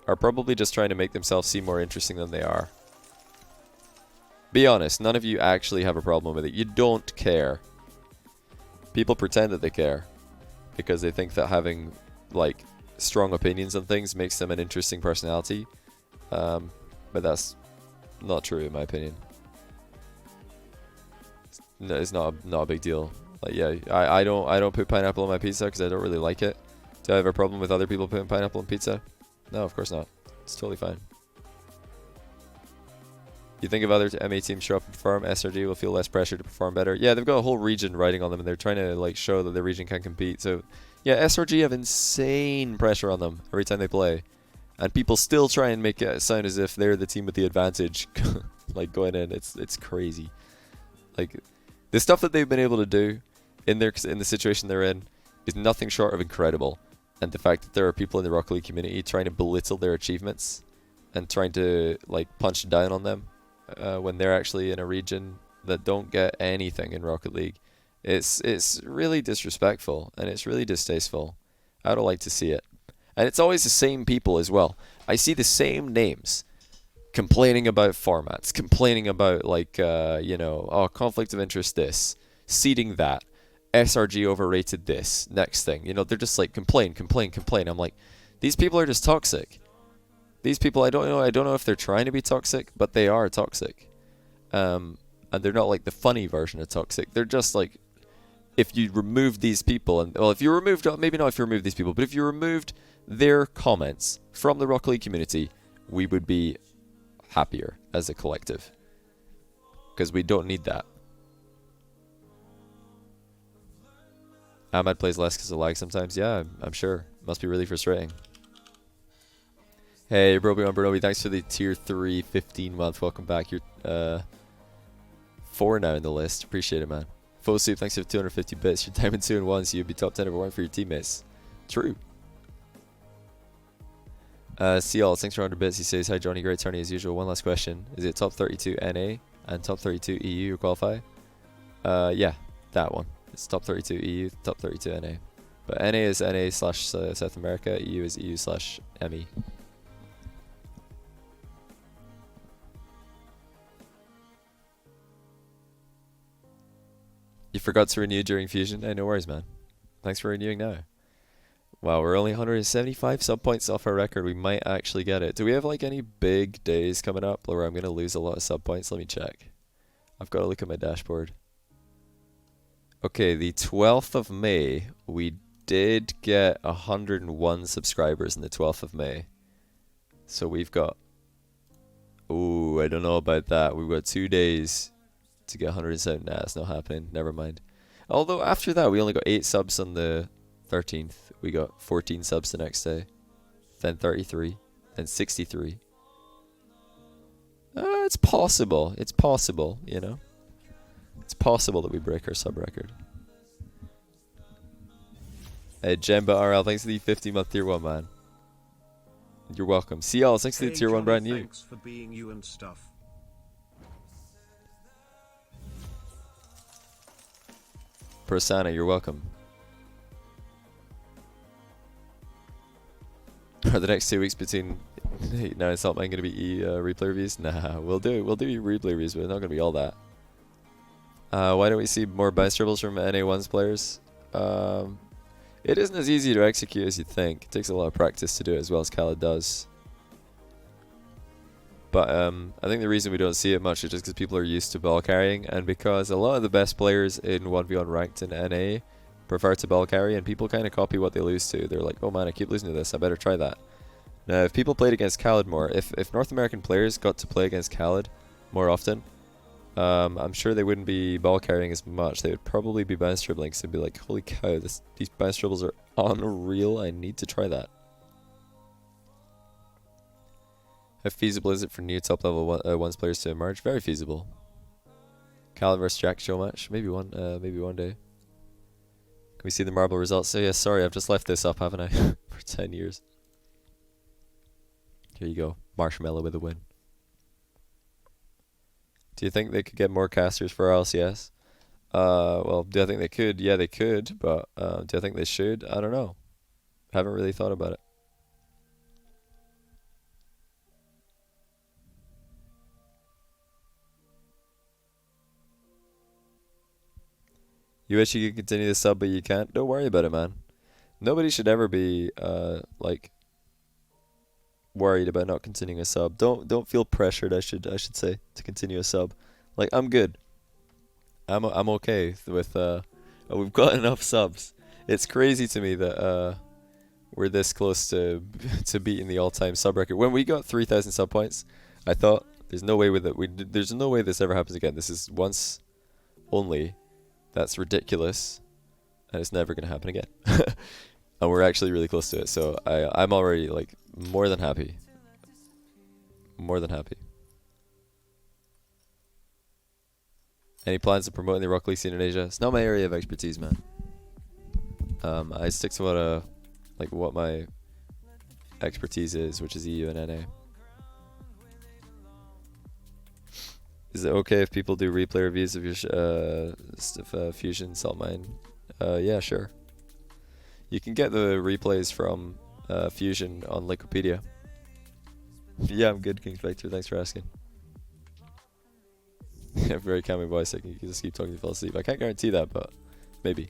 S1: are probably just trying to make themselves seem more interesting than they are. Be honest, none of you actually have a problem with it. You don't care. People pretend that they care because they think that having, like, strong opinions on things makes them an interesting personality. But that's not true in my opinion. No, it's not a big deal. Like, yeah, I don't put pineapple on my pizza because I don't really like it. Do I have a problem with other people putting pineapple on pizza? No, of course not. It's totally fine. You think if other MA teams show up and perform, SRG will feel less pressure to perform better? Yeah, they've got a whole region riding on them, and they're trying to, like, show that their region can compete. So, yeah, SRG have insane pressure on them every time they play, and people still try and make it sound as if they're the team with the advantage, like, going in. It's crazy. Like, the stuff that they've been able to do in the situation they're in is nothing short of incredible. And the fact that there are people in the Rocket League community trying to belittle their achievements and trying to, like, punch down on them when they're actually in a region that don't get anything in Rocket League, it's really disrespectful and it's really distasteful. I don't like to see it. And it's always the same people as well. I see the same names complaining about formats, complaining about, like, you know, oh, conflict of interest this, seeding that, SRG overrated this, next thing. You know, they're just like, complain. I'm like, these people are just toxic. These people, I don't know if they're trying to be toxic, but they are toxic. And they're not like the funny version of toxic. They're just like, if you remove these people, and, well, if you removed, maybe not if you removed these people, but if you removed their comments from the Rocket League community, we would be happier as a collective. Because we don't need that. Ahmad plays less because of lag sometimes. Yeah, I'm sure. Must be really frustrating. Hey, Broby, thanks for the tier 3 15-month. Welcome back. You're 4 now in the list. Appreciate it, man. Full Soup, thanks for 250 bits. You're diamond 2 and 1, so you'd be top 10 #1 for your teammates. True. Seal, thanks for 100 bits. He says, hi Johnny, great tourney as usual. One last question. Is it top 32 NA and top 32 EU to qualify? Yeah, that one. It's top 32 EU, top 32 NA. But NA is NA slash South America, EU is EU slash ME. You forgot to renew during Fusion? Hey, no worries, man. Thanks for renewing now. Wow, we're only 175 sub points off our record. We might actually get it. Do we have like any big days coming up where I'm going to lose a lot of sub points? Let me check. I've got to look at my dashboard. Okay, the 12th of May, we did get 101 subscribers on the 12th of May. So we've got... Ooh, I don't know about that. We've got 2 days to get 107. Nah, it's not happening. Never mind. Although after that, we only got 8 subs on the 13th. We got 14 subs the next day. Then 33. Then 63. It's possible. It's possible, you know. It's possible that we break our sub record. Hey, Jemba RL, thanks for the 50-month tier 1, man. You're welcome. See y'all, thanks for the tier 1 brand new.
S2: Thanks for being you and stuff.
S1: Persana, you're welcome. Are the next 2 weeks between now and Saltman going to be replay reviews? Nah, we'll do replay reviews, but it's not going to be all that. Why don't we see more bounce dribbles from NA1's players? It isn't as easy to execute as you'd think. It takes a lot of practice to do it as well as Khaled does. But I think the reason we don't see it much is just because people are used to ball carrying, and because a lot of the best players in 1v1 ranked in NA prefer to ball carry, and people kind of copy what they lose to. They're like, oh man, I keep losing to this, I better try that. Now, if people played against Khaled more, if North American players got to play against Khaled more often, I'm sure they wouldn't be ball carrying as much. They would probably be bounce dribbling, because they'd be like, holy cow, these bounce dribbles are unreal, I need to try that. How feasible is it for new top level ones players to emerge? Very feasible. Khaled vs Jack show match, maybe one day. Can we see the marble results? So yeah, sorry, I've just left this up, haven't I? For 10 years. Here you go, Marshmallow with a win. Do you think they could get more casters for LCS? Well, do I think they could? Yeah, they could, but do I think they should? I don't know. Haven't really thought about it. You wish you could continue the sub, but you can't? Don't worry about it, man. Nobody should ever be, like, worried about not continuing a sub. Don't feel pressured, I should say, to continue a sub. Like, I'm good. I'm okay with, we've got enough subs. It's crazy to me that, we're this close to beating the all-time sub record. When we got 3,000 sub points, I thought, there's no way there's no way this ever happens again. This is once only. That's ridiculous, and it's never going to happen again. And we're actually really close to it, so I'm already, like, more than happy. More than happy. Any plans to promote in the Rocket League scene in Asia? It's not my area of expertise, man. I stick to what my expertise is, which is EU and NA. Is it okay if people do replay reviews of your Fusion Saltmine? Yeah, sure. You can get the replays from Fusion on Wikipedia. Yeah, I'm good, King Vector. Thanks for asking. Very calming voice. I can just keep talking to fall asleep. I can't guarantee that, but maybe.